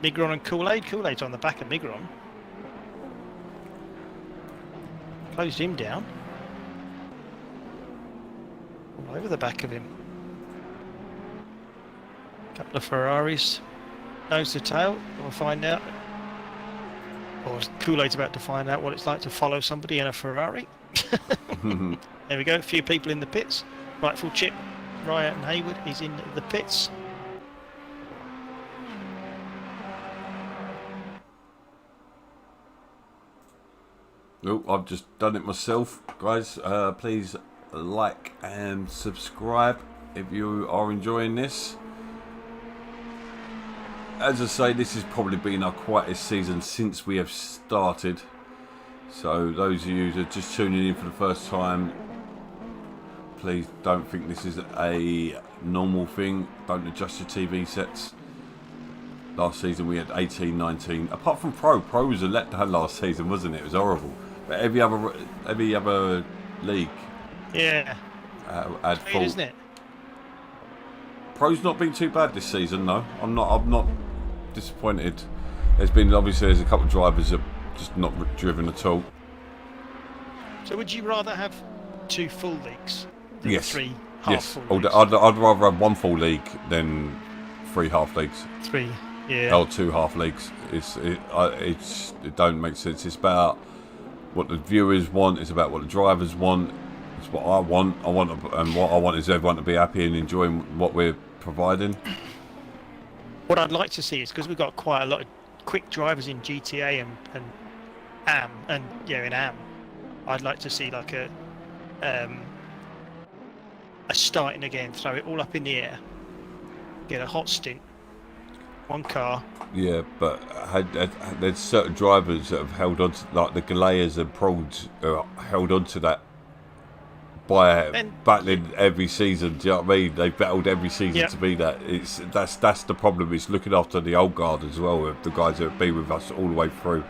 Migron and Kool-Aid. Kool-Aid's on the back of Migron. Closed him down. All over the back of him. Couple of Ferraris. Nose to tail. We'll find out. Or Kool-Aid's about to find out what it's like to follow somebody in a Ferrari. There we go. A few people in the pits. Rightful chip. Riot and Hayward. He's in the pits. Oh, I've just done it myself, guys. Please like and subscribe if you are enjoying this. As I say, this has probably been our quietest season since we have started. So those of you that are just tuning in for the first time, please don't think this is a normal thing. Don't adjust your TV sets. Last season we had 18, 19. Apart from Pro was a letdown last season, wasn't it? It was horrible. But every other league Yeah. had Great, full. isn't it? Pro's not been too bad this season, though. I'm not disappointed. There's a couple of drivers that just not driven at all. So would you rather have 2 full leagues than Yes. 3 Yes, half full leagues? I'd rather have 1 full league than 3 half leagues. 3, yeah. Or 2 half leagues. It don't make sense. It's about what the viewers want. It's about what the drivers want. It's what I want. And what I want is everyone to be happy and enjoying what we're providing. What I'd like to see is, because we've got quite a lot of quick drivers in GTA and AM, and yeah, in AM, I'd like to see like a starting again, throw it all up in the air, get a hot stint, 1 car. Yeah, but there's certain drivers that have held on to, like the Galayas and Prods, held on to that by battling every season. Do you know what I mean? They've battled every season to be that. That's the problem. It's looking after the old guard as well, of the guys that have been with us all the way through.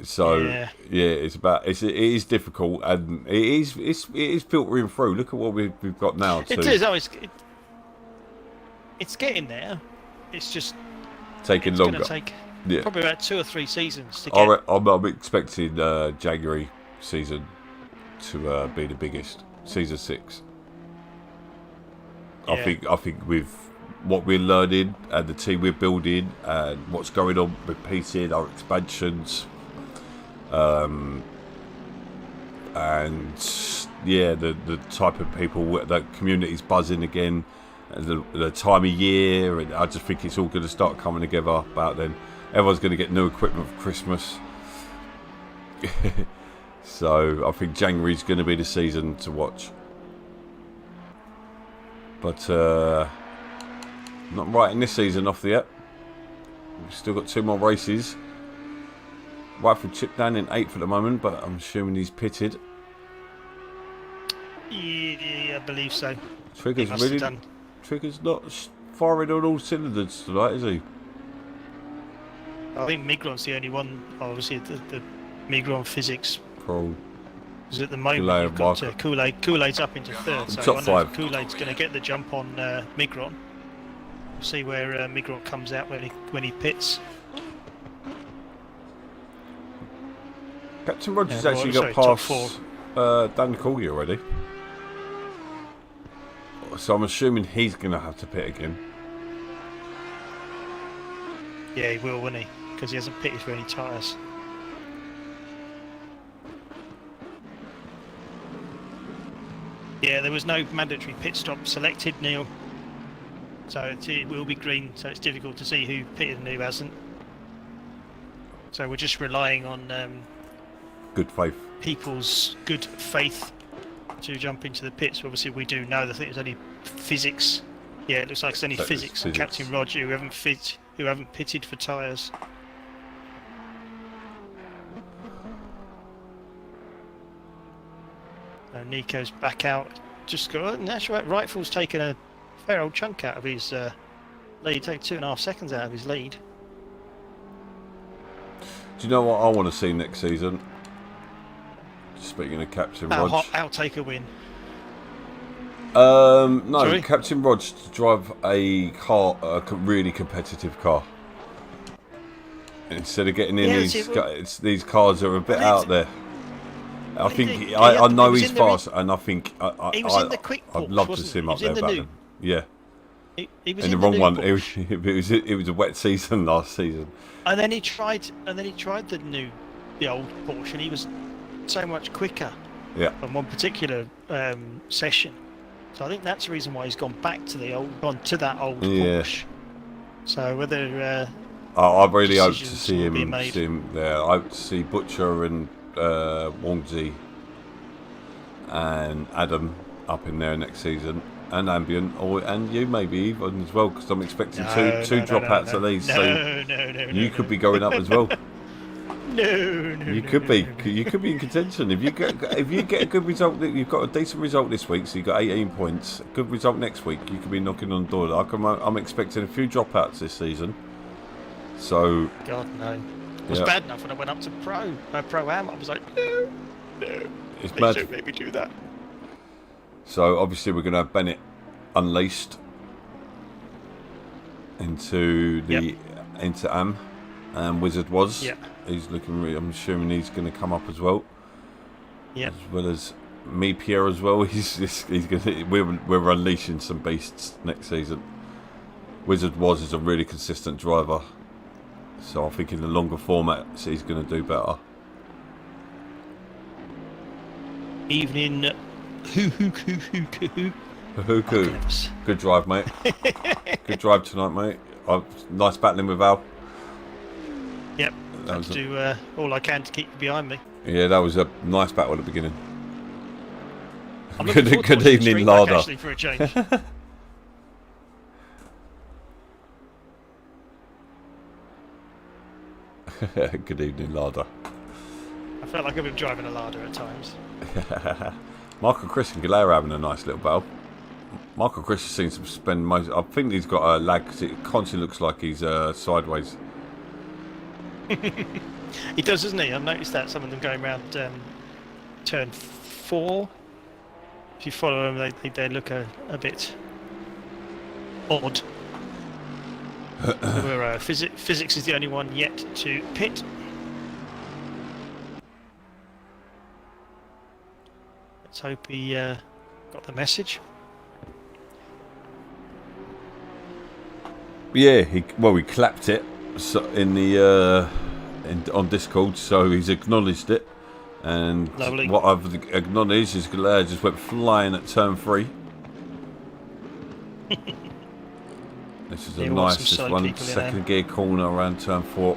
So yeah, it is difficult, and it is filtering through. Look at what we've got now. It is. Oh, it's getting there. It's just taking longer. It's going to take probably about 2 or 3 seasons to get. I'm expecting January season to be the biggest, season 6. Yeah. I think with what we're learning and the team we're building and what's going on with PC, our expansions, and yeah, the type of people, the community's buzzing again, and the time of year, and I just think it's all going to start coming together about then. Everyone's going to get new equipment for Christmas. So I think January's going to be the season to watch. But not writing this season off yet. We've still got 2 more races. Rightful chip down in 8th at the moment, but I'm assuming he's pitted. Yeah, I believe so. Trigger's not firing on all cylinders tonight, is he? I think Migron's the only one. Obviously, the Migron physics. Because at the moment you've got Kool-Aid's up into 3rd, so I wonder if Kool-Aid's going to get the jump on Migron. We'll see where Migron comes out when he pits. Captain Rogers actually got past Dan Collier already. So I'm assuming he's going to have to pit again. Yeah, he will, won't he? Because he hasn't pitted for any tyres. Yeah, there was no mandatory pit stop selected, Neil. So it will be green, so it's difficult to see who pitted and who hasn't. So we're just relying on good faith. People's good faith to jump into the pits. Obviously, we do know that it's only physics. Yeah, it looks like it's only physics. And Captain Roger who haven't pitted for tyres. Nico's back out. Just got. That's right. Rifle's taken a fair old chunk out of his lead. Take 2.5 seconds out of his lead. Do you know what I want to see next season? Speaking of Captain Rog. I'll take a win. No, Sorry? Captain Rog to drive a car, a really competitive car. Instead of getting in these cars that are a bit out there. I think I know he's fast, and I think I'd love to see him up there back then. Yeah. He was in the wrong one. It was a wet season last season. And then he tried the old Porsche, and he was so much quicker. Yeah. On one particular session, so I think that's the reason why he's gone back to that old Porsche. So whether I really hope to see him there. I hope to see Butcher and Wongzi and Adam up in there next season, and Ambient, and you maybe even as well, because I'm expecting two dropouts at least. No, you could be going up as well. You could be in contention if you get a good result. You've got a decent result this week, so you got 18 points. A good result next week, you could be knocking on the door. I'm expecting a few dropouts this season. So God no, it was bad enough when I went up to Pro-Am. I was like, no, it's please don't make me do that. So obviously we're going to have Bennett unleashed into Am, and Wizard was. Yeah. He's looking. I'm assuming he's going to come up as well. Yeah. As well as me, Pierre as well. He's going. We're unleashing some beasts next season. Wizard is a really consistent driver, so I think in the longer formats he's going to do better. Evening. Good drive, mate. Good drive tonight, mate. Nice battling with Al. Yep. I'll do all I can to keep you behind me. Yeah, that was a nice battle at the beginning. Good evening, Larder. Actually, for a change. Good evening, Larder. I felt like I've been driving a Larder at times. Michael Chris and Galera having a nice little battle. Michael Chris seems to spend most. I think he's got a lag because it constantly looks like he's sideways. He does, doesn't he? I've noticed that some of them going around turn 4. If you follow them, they look a bit odd. Where physics is the only one yet to pit. Let's hope he got the message. Yeah, he clapped it in the on Discord, so he's acknowledged it. And Lovely. what I've acknowledged is Galera just went flying at turn 3. This is a nice one, second gear corner around turn 4.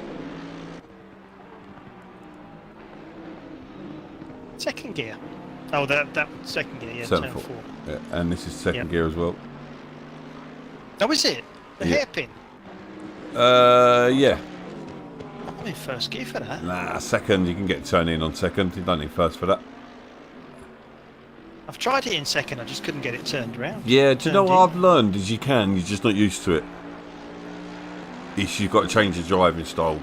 Second gear. Oh, that second gear, yeah, turn 4. Yeah, and this is second gear as well. Oh, is it? The hairpin? Yeah. I'm in first gear for that. Nah, second. You can get turn in on second. You don't need first for that. I've tried it in second, I just couldn't get it turned around. Yeah, do you know what I've learned is you can, you're just not used to it. You've got to change your driving style.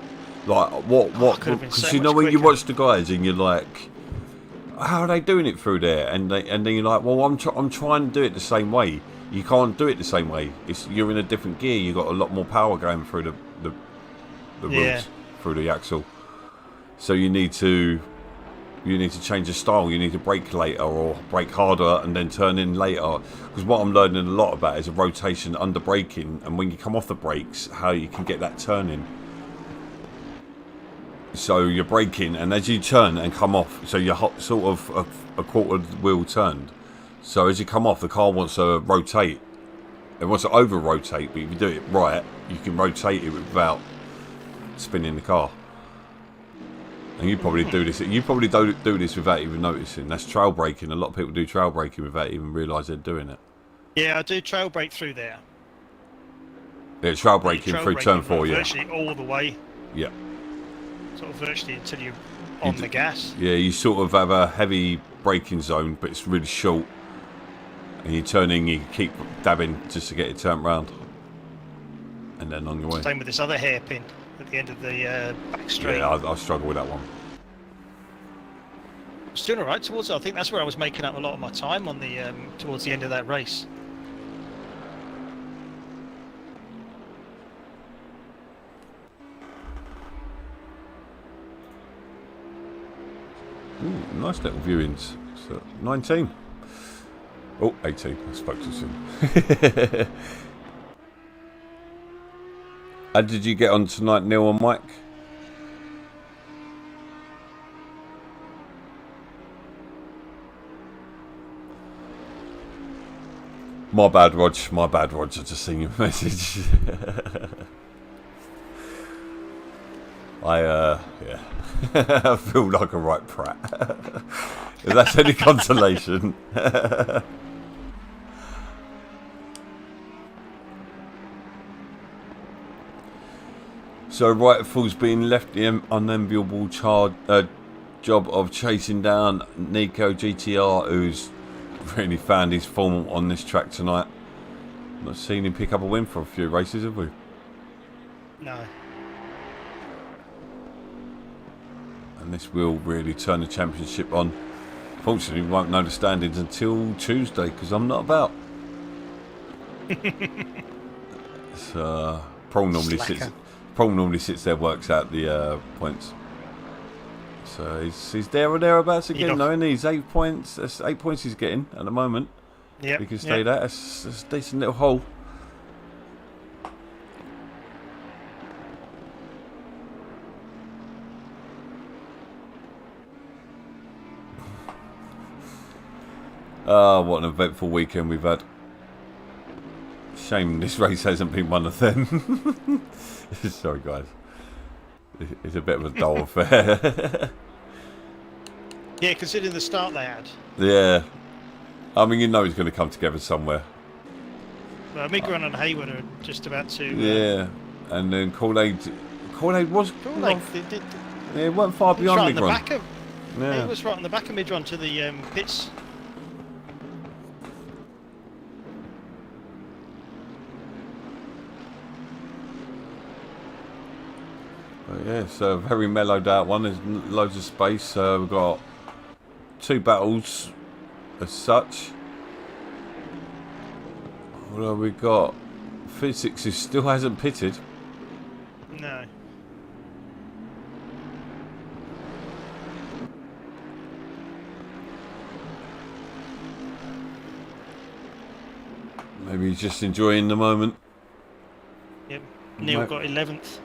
Like, what, because you know when you watch the guys and you're like, how are they doing it through there? And then you're like, well, I'm trying to do it the same way. You can't do it the same way. You're in a different gear, you've got a lot more power going through the wheels, through the axle. So you need to change the style. You need to brake later or brake harder and then turn in later. Because what I'm learning a lot about is a rotation under braking, and when you come off the brakes, how you can get that turning. So you're braking, and as you turn and come off, so you're sort of a quarter of the wheel turned. So as you come off, the car wants to rotate. It wants to over rotate, but if you do it right, you can rotate it without spinning the car. And you probably do this. You probably don't do this without even noticing. That's trail braking. A lot of people do trail braking without even realise they're doing it. Yeah, I do trail brake through there. Yeah, trail braking through turn 4. Yeah, virtually all the way. Yeah. Sort of virtually until you're on the gas. Yeah, you sort of have a heavy braking zone, but it's really short. And you turn in, you keep dabbing just to get it turned round. And then on your way. Same with this other hairpin at the end of the back straight. Yeah, I struggle with that one. It's doing alright towards it. I think that's where I was making up a lot of my time on the towards the end of that race. Ooh, nice little viewings. So 19. Oh, 18. I spoke too soon. How did you get on tonight, Neil and Mike? My bad, Rog. My bad, Rog. I just seen your message. Yeah. I feel like a right prat. If that's any consolation. So Rightful's been left the unenviable job of chasing down Nico GTR, who's really found his form on this track tonight. Not seen him pick up a win for a few races, have we? No. And this will really turn the championship on. Fortunately, we won't know the standings until Tuesday because I'm not about. So Paul normally sits there, works out the points. So he's there or thereabouts again, though, isn't he? He's 8 points. That's 8 points he's getting at the moment. Yeah, he can stay there. That's a decent little hole. What an eventful weekend we've had. Shame this race hasn't been one of them. Sorry, guys. It's a bit of a dull affair. Yeah, considering the start they had. Yeah. I mean, you know he's going to come together somewhere. Well, Migron and Hayward are just about to... yeah. And then Kool-Aid was... Yeah, it wasn't far beyond Migron. Yeah, he was right on the back of Midron to the pits. Yeah, it's a very mellowed out one. There's loads of space. We've got 2 battles as such. Well, we've got Physics who still hasn't pitted. No. Maybe he's just enjoying the moment. Yep. Neil got 11th.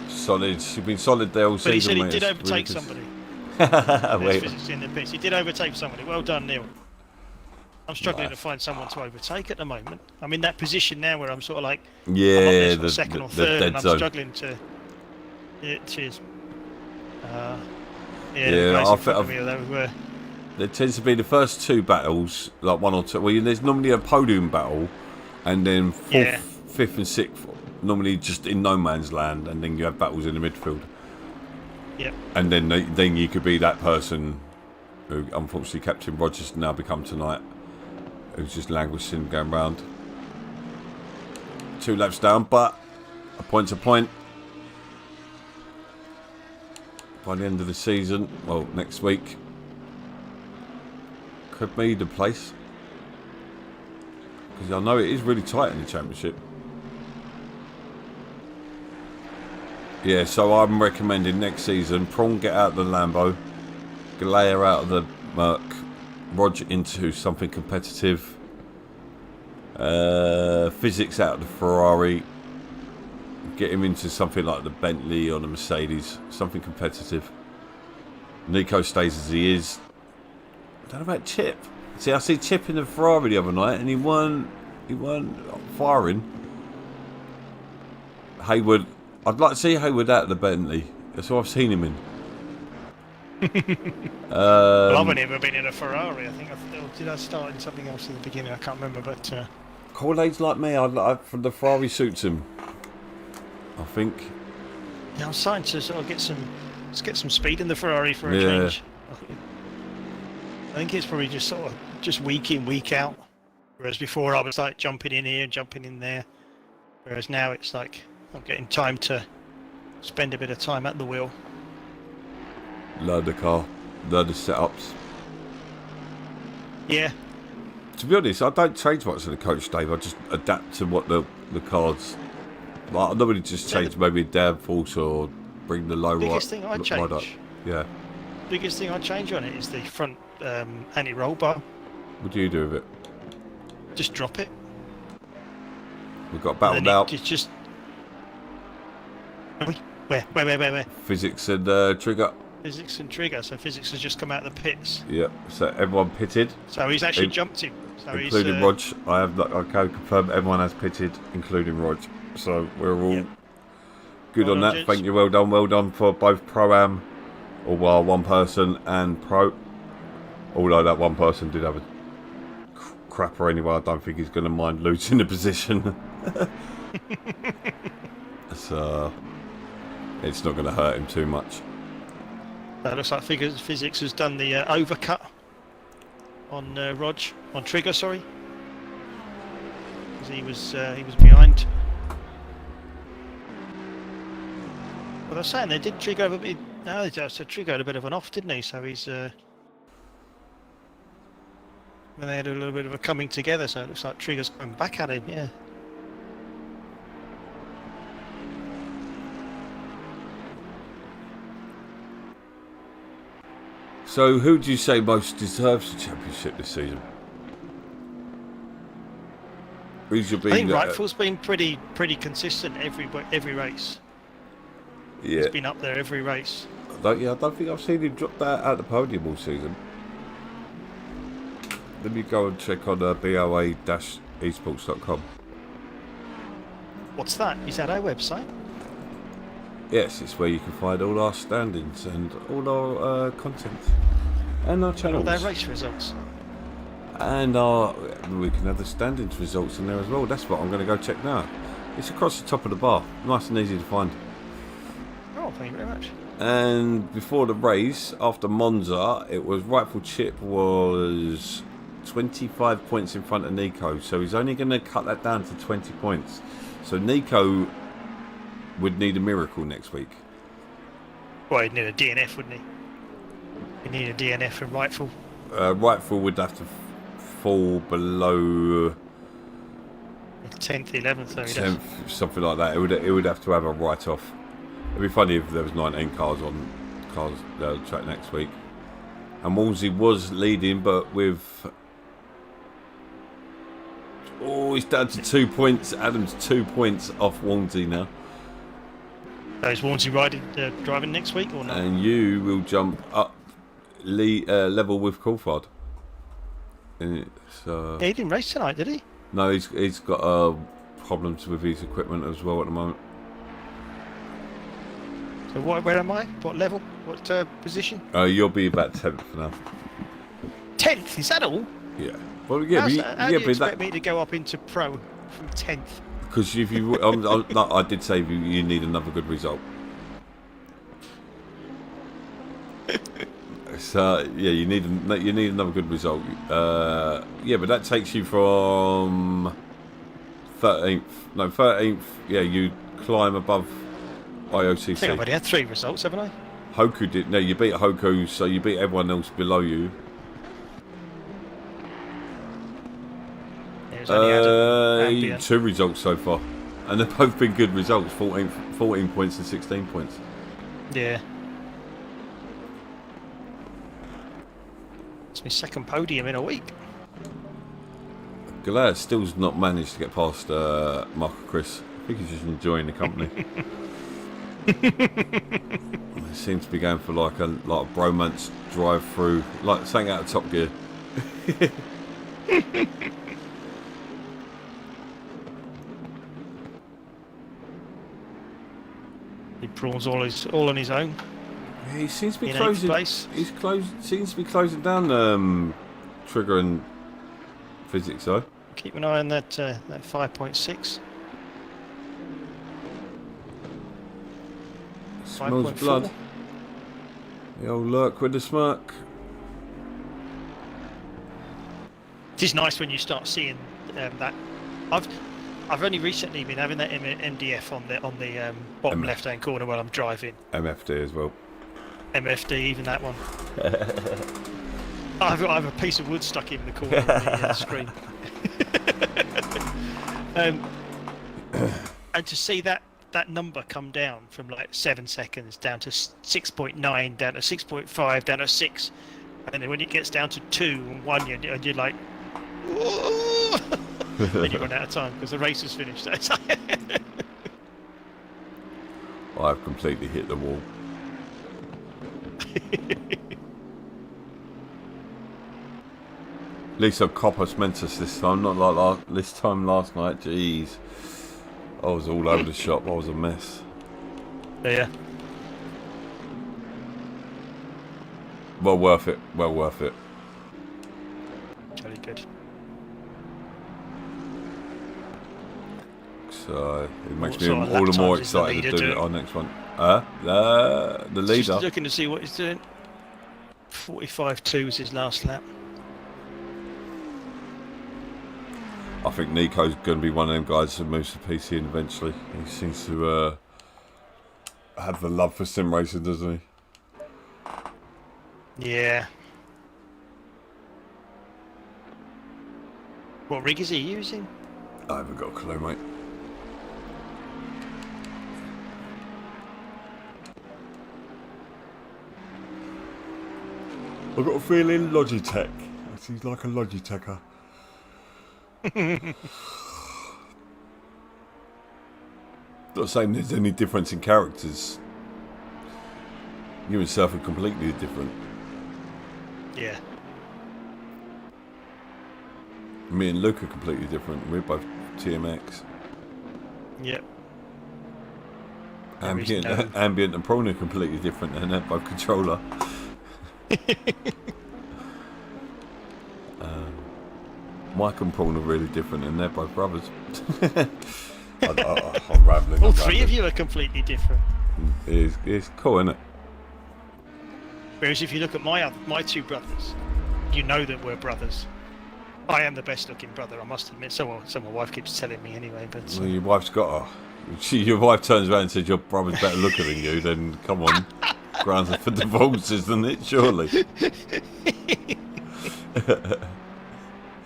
Solid. He's been solid there all But he season. said he mate. did It's overtake really somebody. good. There's Wait. Physics in the pits. He did overtake somebody. Well done, Neil. I'm struggling Right. to find someone to overtake at the moment. I'm in that position now where I'm sort of like, Yeah, I'm up there sort the of second or the third, dead and I'm zone. struggling to. Yeah, cheers. Yeah, the guys I in front of fe- me, they were. There tends to be the first 2 battles, like 1 or 2. Well, there's normally a podium battle, and then 4th, Yeah. 5th, and 6th, normally just in no man's land, and then you have battles in the midfield. Yep. And then you could be that person who, unfortunately, Captain Rogers now become tonight, who's just languishing, going round. 2 laps down, but a point's a point. By the end of the season, well, next week, could be the place. Because I know it is really tight in the championship. Yeah, so I'm recommending next season, Prawn get out of the Lambo, Galea out of the Merc, Rog into something competitive, Physics out of the Ferrari, get him into something like the Bentley or the Mercedes, something competitive. Nico stays as he is. I don't know about Chip. See, I see Chip in the Ferrari the other night, and he weren't firing. Hayward, I'd like to see Hayward out of the Bentley. That's what I've seen him in. Well, I've only ever been in a Ferrari. I think did I start in something else in the beginning? I can't remember, but. Corley's like me. From the Ferrari suits him. I think. Yeah, I'm starting to sort of get some speed in the Ferrari for a Yeah. change. I think it's probably just sort of just week in, week out. Whereas before I was like jumping in here, jumping in there. Whereas now it's like I'm getting time to spend a bit of time at the wheel. Learn the car, learn the setups. Yeah, To be honest, I don't change much in the coach, Dave. I just adapt to what the cards. Like, I normally just change maybe downforce or bring the low biggest thing I ride up. change. Yeah. Biggest thing I change on it is the front anti-roll bar. What do you do with it? Just drop it. We've got And battled then out. it's just. Where? Physics and trigger. Physics and trigger. So Physics has just come out of the pits. Yep. So everyone pitted, So he's actually In- jumped him. So including he's, Rog. I can confirm everyone has pitted, including Rog. So we're all Yep. good Well on done, that. gents. Thank you. Well done for both Pro-Am, or well, one person and Pro. Although that one person did have a crapper anyway, I don't think he's going to mind losing the position. So it's not going to hurt him too much. That looks like Physics has done the overcut on Trigger, sorry. Because he was behind. Well, I was saying they did Trigger have a bit. No, so Trigger had a bit of an off, didn't he? So he's. When they had a little bit of a coming together, so it looks like Trigger's going back at him. Yeah. So who do you say most deserves the championship this season? Who's your I think big? Rifle's been pretty consistent every race. Yeah. He's been up there every race. I don't think I've seen him drop that at the podium all season. Let me go and check on BoA-esports.com. What's that? Is that our website? Yes, it's where you can find all our standings and all our content and our All channels. their race results. And we can have the standings results in there as well. That's what I'm going to go check now. It's across the top of the bar, nice and easy to find. Oh, thank you very much. And before the race, after Monza, it was Rightful Chip was 25 points in front of Nico, so he's only going to cut that down to 20 points. So Nico would need a miracle next week. Well, he'd need a DNF, wouldn't he? He'd need a DNF from Rightful. Rightful would have to fall below 10th, 11th, so he 10th, something like that. It would have to have a write-off. It'd be funny if there was 19 cars on the track next week. And Wolsey was leading, but with... Oh, he's down to 2 points. Adam's 2 points off Wolsey now. So is Wolsey driving next week or not? And you will jump up level with Coulthard. Yeah, he didn't race tonight, did he? No, he's got problems with his equipment as well at the moment. So where am I? What level? What position? You'll be about 10th now. 10th? Is that all? Yeah. Well, yeah, How do you expect me to go up into pro from 10th? Because if you, I did say you need another good result. So yeah, you need another good result. Yeah, but that takes you from 13th. No, 13th. Yeah, you climb above IOCC. I think I've already had 3 results, haven't I? Hoku did. No, you beat Hoku, so you beat everyone else below you. Yeah, 2 results so far, and they've both been good results. 14 points and 16 points. Yeah. It's my second podium in a week. Galea still's not managed to get past Mark and Chris. I think he's just enjoying the company. It seems to be going for like a bromance drive through, like something out of Top Gear. He prawns all on his own. Yeah, he seems to be in closing. place. Seems to be closing down Trigger and Physics though. Keep an eye on that 5.6. Smells 5.4. blood. The old lurk with the smirk. It is nice when you start seeing that. I've only recently been having that MDF on the bottom left hand corner while I'm driving. MFD as well. MFD, even that one. I have a piece of wood stuck in the corner of the screen. And to see that number come down from like 7 seconds down to 6.9, down to 6.5, down to 6, and then when it gets down to 2 and 1, you're like, whoa! And you run out of time because the race is finished. I've completely hit the wall. At least I've Copos Mentis this time, not like this time last night. Jeez. I was all over the shop. I was a mess. Yeah. Well worth it. Well worth it. Jolly good. So it makes What me sort of all lap the more times is the excited to leader do doing? our next one. The leader. Just looking to see what he's doing. 45.2 was his last lap. I think Nico's going to be one of them guys that moves to PC and eventually. He seems to have the love for sim racing, doesn't he? Yeah. What rig is he using? I haven't got a clue, mate. I've got a feeling Logitech. He's like a Logitecher. Not saying there's any difference in characters. You and Surf are completely different. Yeah. Me and Luke are completely different. We're both TMX. Yep. Ambient and Prawn are completely different, and they're both controller. Mike and Prawn are really different, and they're both brothers. I'm rambling. All three of you are completely different. It's cool, isn't it? Whereas if you look at my 2 brothers, you know that we're brothers. I am the best-looking brother, I must admit. So my wife keeps telling me anyway. But Well, your wife's got your wife turns around and says your brother's better looking than you, then come on. Grounds for divorce, isn't it? Surely.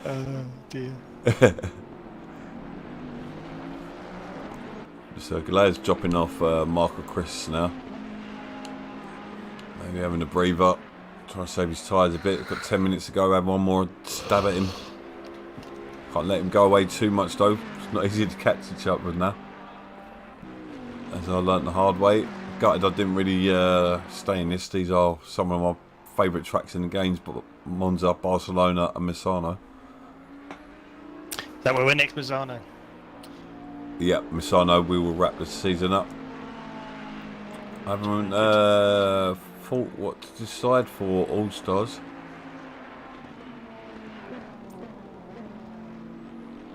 oh dear. So Gala's dropping off Marco Chris now. Maybe having a breather. Trying to save his tyres a bit. Got 10 minutes to go. Have one more stab at him. Can't let him go away too much though. It's not easy to catch each other now. As I learnt the hard way. Gutted I didn't really stay in this. These are some of my favourite tracks in the games. But Monza, Barcelona and Misano. Is that where we're next, Misano? Yeah, Misano, we will wrap the season up. I haven't thought what to decide for All Stars.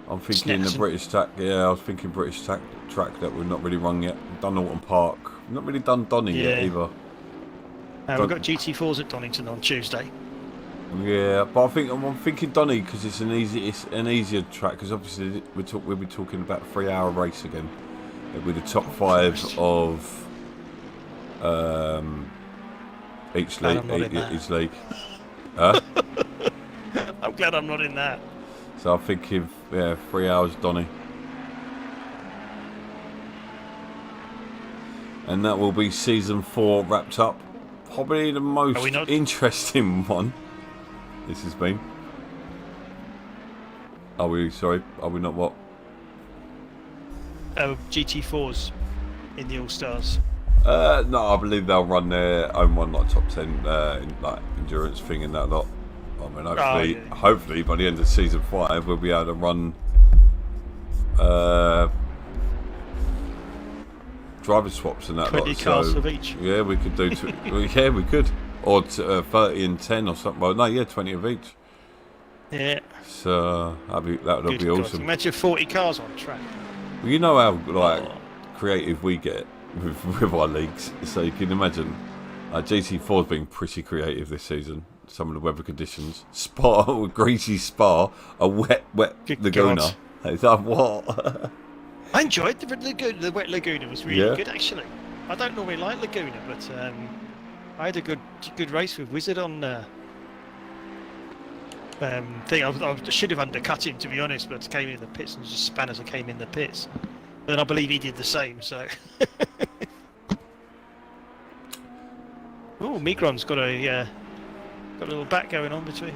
I'm thinking the British track. Yeah, I was thinking British track that we've not really run yet. Done Alton Park. We've not really done Donny yet either. We've got GT4s at Donington on Tuesday. Yeah, but I'm thinking Donny because it's an easier track. Because obviously we'll be talking about a 3-hour race again. With the top 5 of each league. Huh? I'm glad I'm not in that. So I'm thinking, 3 hours, Donny. And that will be season 4 wrapped up. Probably the most interesting one this has been. Are we not what? GT4s in the All-Stars. No, I believe they'll run their own one, like top 10 in, like endurance thing and that lot. I mean, hopefully by the end of season 5 we'll be able to run driver swaps and that 20 lot. cars of each. Yeah, we could do. Yeah, we could. Or 30 and 10 or something. Well, no, yeah, 20 of each. Yeah. So that'll be awesome. Imagine 40 cars on track. Well, you know how creative we get with our leagues, so you can imagine. GT4's been pretty creative this season. Some of the weather conditions. Spa, greasy Spa, a wet Laguna. It's like, what? I enjoyed the Laguna. The wet Laguna was really good, actually. I don't normally like Laguna, but I had a good race with Wizard on thing. I should have undercut him, to be honest, but came in the pits and just span as I came in the pits. And I believe he did the same, so... Oh, Migron's got a little battle going on between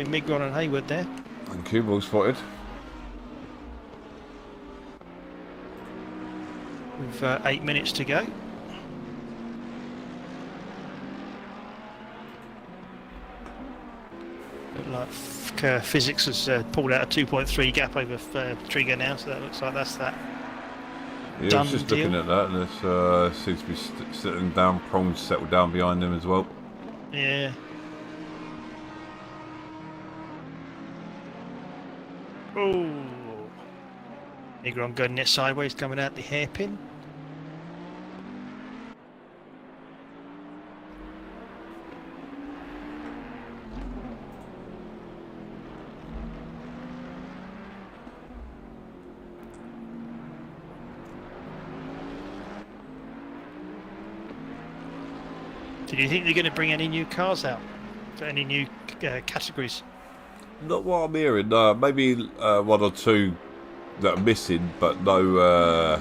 Migron and Hayward there. And Kubal's spotted. With 8 minutes to go. Look like physics has pulled out a 2.3 gap over Trigger now, so that looks like that's that. Yeah, I was just looking at that, and it seems to be sitting down, prongs settled down behind him as well. Yeah. Oh. Migron going it sideways, coming out the hairpin. Do you think they're going to bring any new cars out for any new categories? Not what I'm hearing. Maybe 1 or 2 that are missing, but no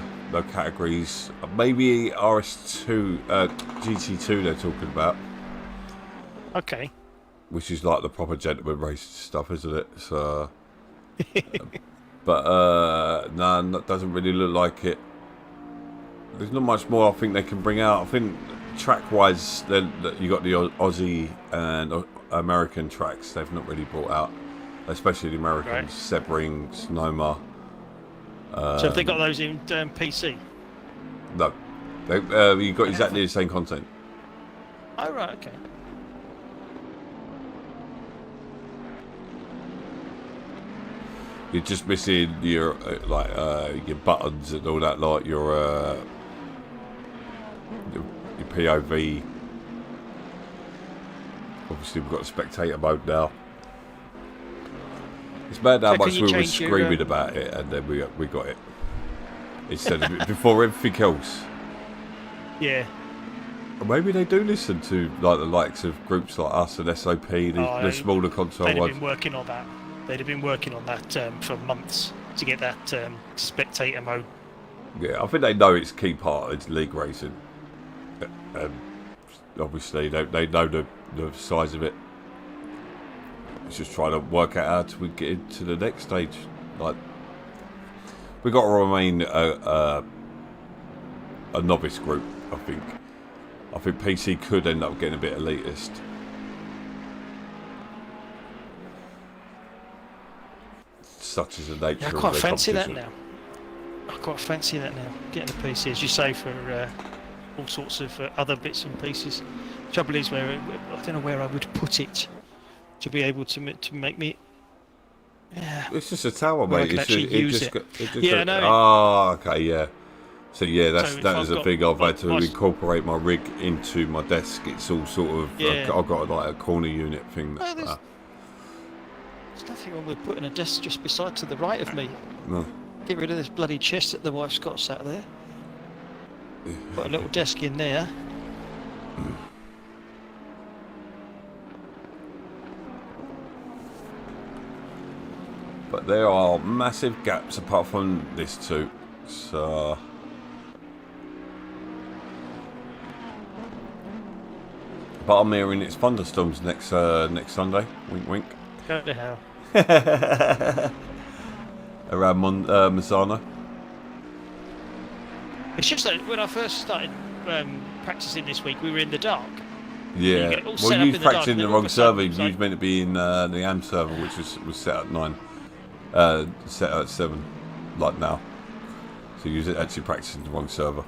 categories. Maybe RS2, GT2 they're talking about. Okay. Which is like the proper gentleman race stuff, isn't it? So, but no, that doesn't really look like it. There's not much more I think they can bring out. I think track-wise, you got the Aussie and American tracks. They've not really brought out, especially the Americans. Right. Sebring, Sonoma. So have they got those in PC? No, you got exactly the same content. Oh right, okay. You're just missing your your buttons and all that, like your POV. Obviously, we've got spectator mode now. It's mad how So can much you we were change your, screaming about it, and then we got it instead of it before everything else. Yeah. Or maybe they do listen to like the likes of groups like us and SOP, the smaller console They'd have ones. been working on that. They'd have been working on that for months to get that spectator mode. Yeah, I think they know it's a key part of league racing. Obviously, they know the size of it. It's just trying to work out how to get into the next stage. Like, we got to remain a novice group. I think PC could end up getting a bit elitist. Such as the nature Yeah, I of quite the fancy that competition. now. I quite fancy that now. Getting a PC, as you say, for all sorts of other bits and pieces. Trouble is, where I don't know where I would put it to be able to make me. Yeah. It's just a tower, Where I mate. can actually use it. Yeah, I know. Oh, okay, yeah. So yeah, So if that is I've a got thing I've had to my- incorporate my rig into my desk. It's all sort of Yeah. I've got like a corner unit thing. Oh, there's nothing wrong with putting a desk just beside to the right of me. No. Get rid of this bloody chest that the wife's got sat there. Put a little desk in there. But there are massive gaps apart from this too. So but I'm hearing it's thunderstorms next Sunday. Wink, wink. Go to hell. Around Mazzano. It's just that when I first started practicing this week, we were in the dark. Yeah. get it all set up Well, you in the dark, practiced in and the then all wrong of a sudden server. it's You like- was meant to be in the AM server, which was set at 9. Set at 7, like now. So you was actually practicing the wrong server.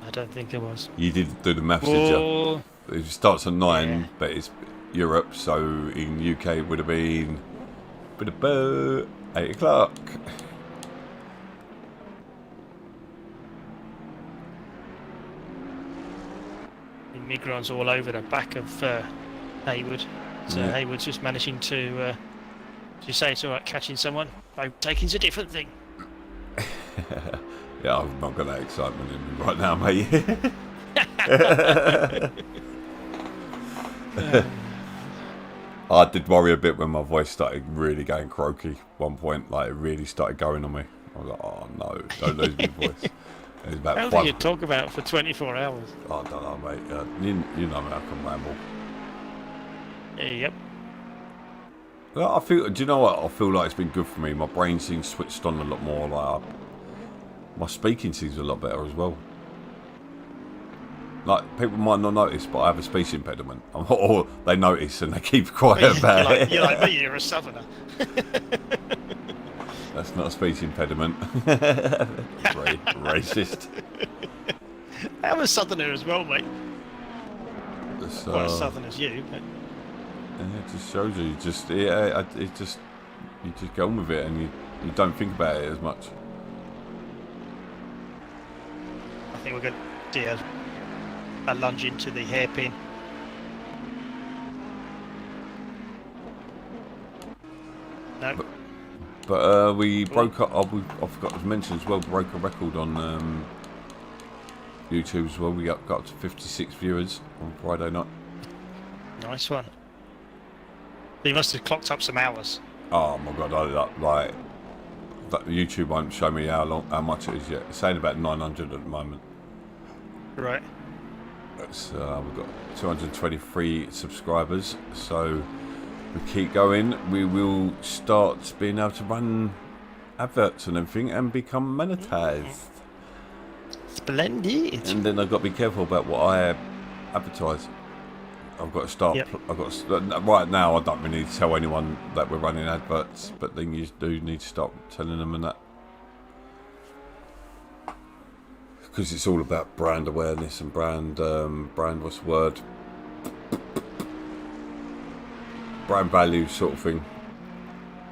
I don't think there was. You did do the maths, did you? Oh, It starts at 9, Yeah. but it's Europe, so in UK it would have been about 8 o'clock. Migron's all over the back of Hayward. So Yeah. Hayward's just managing to you say it's alright catching someone. Overtaking's a different thing. Yeah, I've not got that excitement in me right now, mate. I did worry a bit when my voice started really going croaky. One point, like it really started going on me. I was like, "Oh no, don't lose my voice." It was about How do 5. you talk about for 24 hours? I don't know, mate. You know me, I can ramble. Yep. Well, do you know what? I feel like it's been good for me. My brain seems switched on a lot more. Like my speaking seems a lot better as well. Like people might not notice, but I have a speech impediment, or they notice and they keep quiet about it. You're like me, you're a southerner. That's not a speech impediment. Racist. I'm a southerner as well, mate. So, Not as southern as you, but yeah, it just shows you. You just go on with it, and you don't think about it as much. I think we're going to do a lunge into the hairpin. No. But we broke up. I forgot to mention as well. Broke a record on YouTube as well. We got up to 56 viewers on Friday night. Nice one. You must have clocked up some hours. Oh my god! YouTube won't show me how much it is yet. It's saying about 900 at the moment. Right. We've got 223 subscribers, so we keep going. We will start being able to run adverts and everything and become monetized. Splendid. And then I've got to be careful about what I advertise. I've got to start. Yep. Right now, I don't really need to tell anyone that we're running adverts, but then you do need to start telling them and that. Because it's all about brand awareness and brand what's the word? Brand value sort of thing.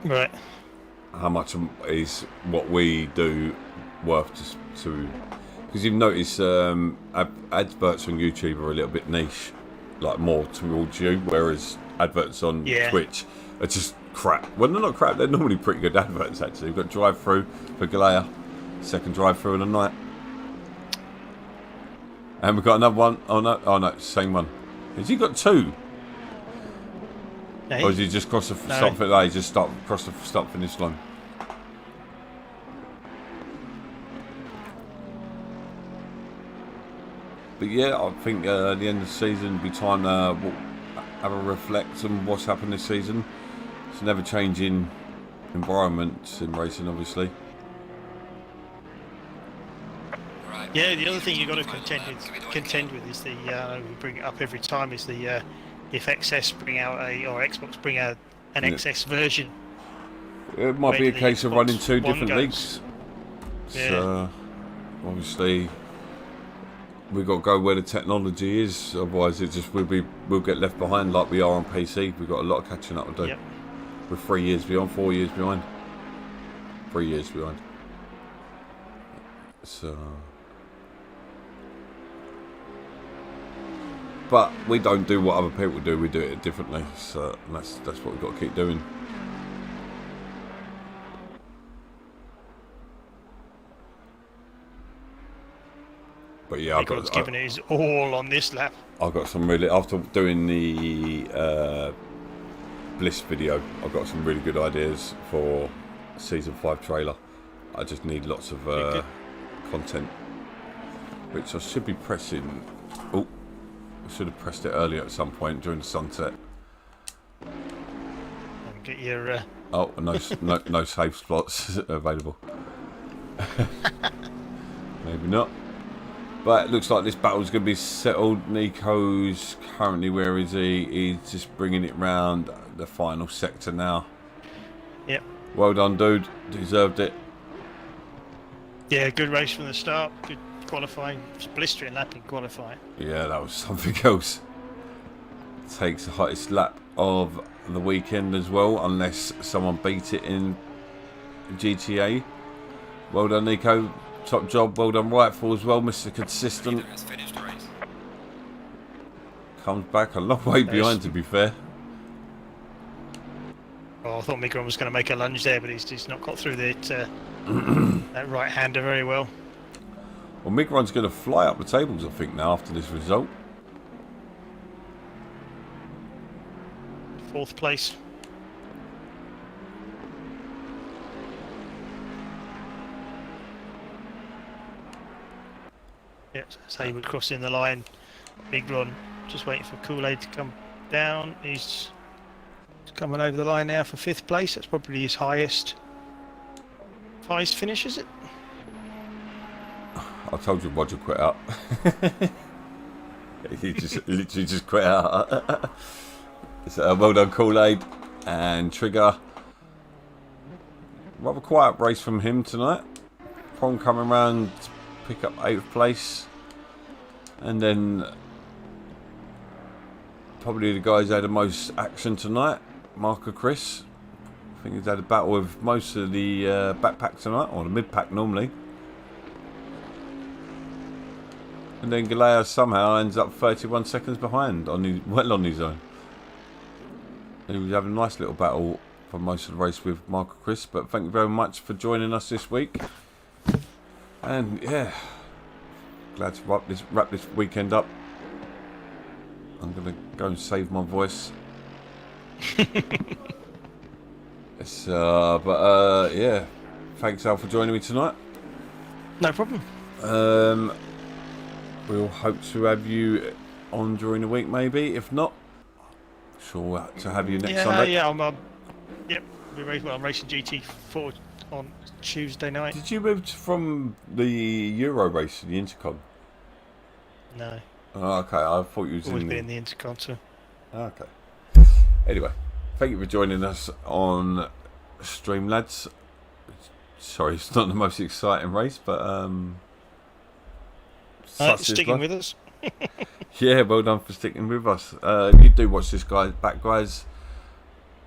Right. How much is what we do worth to because you've noticed adverts on YouTube are a little bit niche, like more towards you, whereas adverts on Yeah. Twitch are just crap. Well, they're not crap. They're normally pretty good adverts, actually. We've got drive-through for Galea. Second drive-through of the night. And we've got another one. Oh, no, same one. Has he got two? No, Or has he just crossed the stop finish? No, he just crossed the stop finish line. But yeah, I think at the end of the season will be time to have a reflect on what's happened this season. It's an ever-changing environment in racing, obviously. Yeah, the other thing you've got to contend with is the we bring it up every time is the if XS bring out or Xbox bring out an XS version. It might be a case of running two different leagues. Yeah. So obviously we've got to go where the technology is. Otherwise, we'll get left behind like we are on PC. We've got a lot of catching up to do. Yep. We're 3 years behind, 4 years behind, 3 years behind. So. But we don't do what other people do. We do it differently. So that's what we've got to keep doing. But yeah, Nico's given it his all on this lap. I've got some really, after doing the Bliss video, I've got some really good ideas for season 5 trailer. I just need lots of content, which I should be pressing. Oh. I should have pressed it earlier at some point during the sunset. And get your. Oh, no safe slots available. Maybe not. But it looks like this battle's going to be settled. Nico's currently, where is he? He's just bringing it round the final sector now. Yep. Well done, dude. Deserved it. Yeah, good race from the start. Good qualifying. It's blistering lap in qualifying. Yeah, that was something else. Takes the hottest lap of the weekend as well, unless someone beat it in GTA. Well done, Nico. Top job. Well done, Rightful as well, Mr. Consistent. Comes back a long way behind, to be fair. Oh, I thought Migron was going to make a lunge there, but he's not got through that right-hander very well. Well, Migron's going to fly up the tables, I think, now after this result. 4th place. Yeah, so he would cross in the line. Migron just waiting for Kool-Aid to come down. He's coming over the line now for 5th place. That's probably his highest finish, is it? I told you Roger quit out. He just literally just quit out. So, well done, Kool-Aid and Trigger. Rather quiet race from him tonight. Prom coming round to pick up 8th place. And then probably the guys who had the most action tonight, Marco Chris. I think he's had a battle with most of the backpack tonight, or the mid-pack normally. And then Galea somehow ends up 31 seconds behind, on his own. And he was having a nice little battle for most of the race with Marco Chris. But thank you very much for joining us this week. And yeah, glad to wrap this weekend up. I'm gonna go and save my voice. Yeah, thanks Al for joining me tonight. No problem. We'll hope to have you on during the week, maybe. If not, sure to have you next Sunday. Yeah, I'm racing GT4 on Tuesday night. Did you move from the Euro race to the Intercon? No. Oh, okay, I thought you was Always been in the Intercon too. Okay. Anyway, thank you for joining us on Stream, lads. Sorry, it's not the most exciting race, but sticking with us. Yeah, well done for sticking with us. If you do watch this back, guys,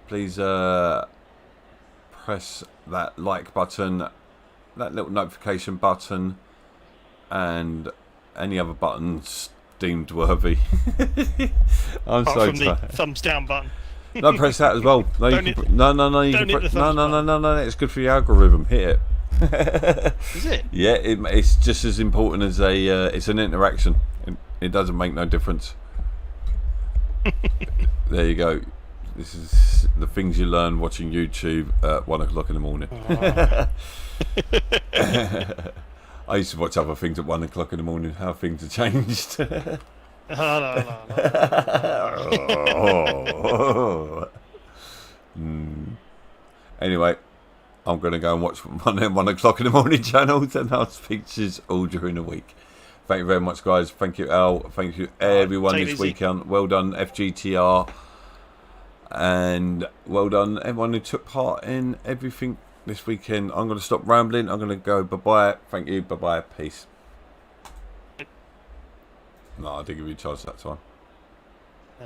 please press that like button, that little notification button, and any other buttons deemed worthy. I'm Apart so from the thumbs down button. No, press that as well. No, Don't you hit can, no, no, no. You don't can hit the no, thumbs no, no, button. no, no. It's good for the algorithm. Hit it. Is it? Yeah, it's just as important as a. It's an interaction. It doesn't make no difference. There you go. This is the things you learn watching YouTube at 1 o'clock in the morning. I used to watch other things at 1 o'clock in the morning. How things have changed. Anyway, I'm going to go and watch one of them 1 o'clock in the morning channels, and I'll speak to you all during the week. Thank you very much, guys. Thank you, Al. Thank you, everyone, this weekend. Well done, FGTR. And well done, everyone who took part in everything this weekend. I'm going to stop rambling. I'm going to go bye-bye. Thank you. Bye-bye. Peace. No, I didn't give you a chance that time.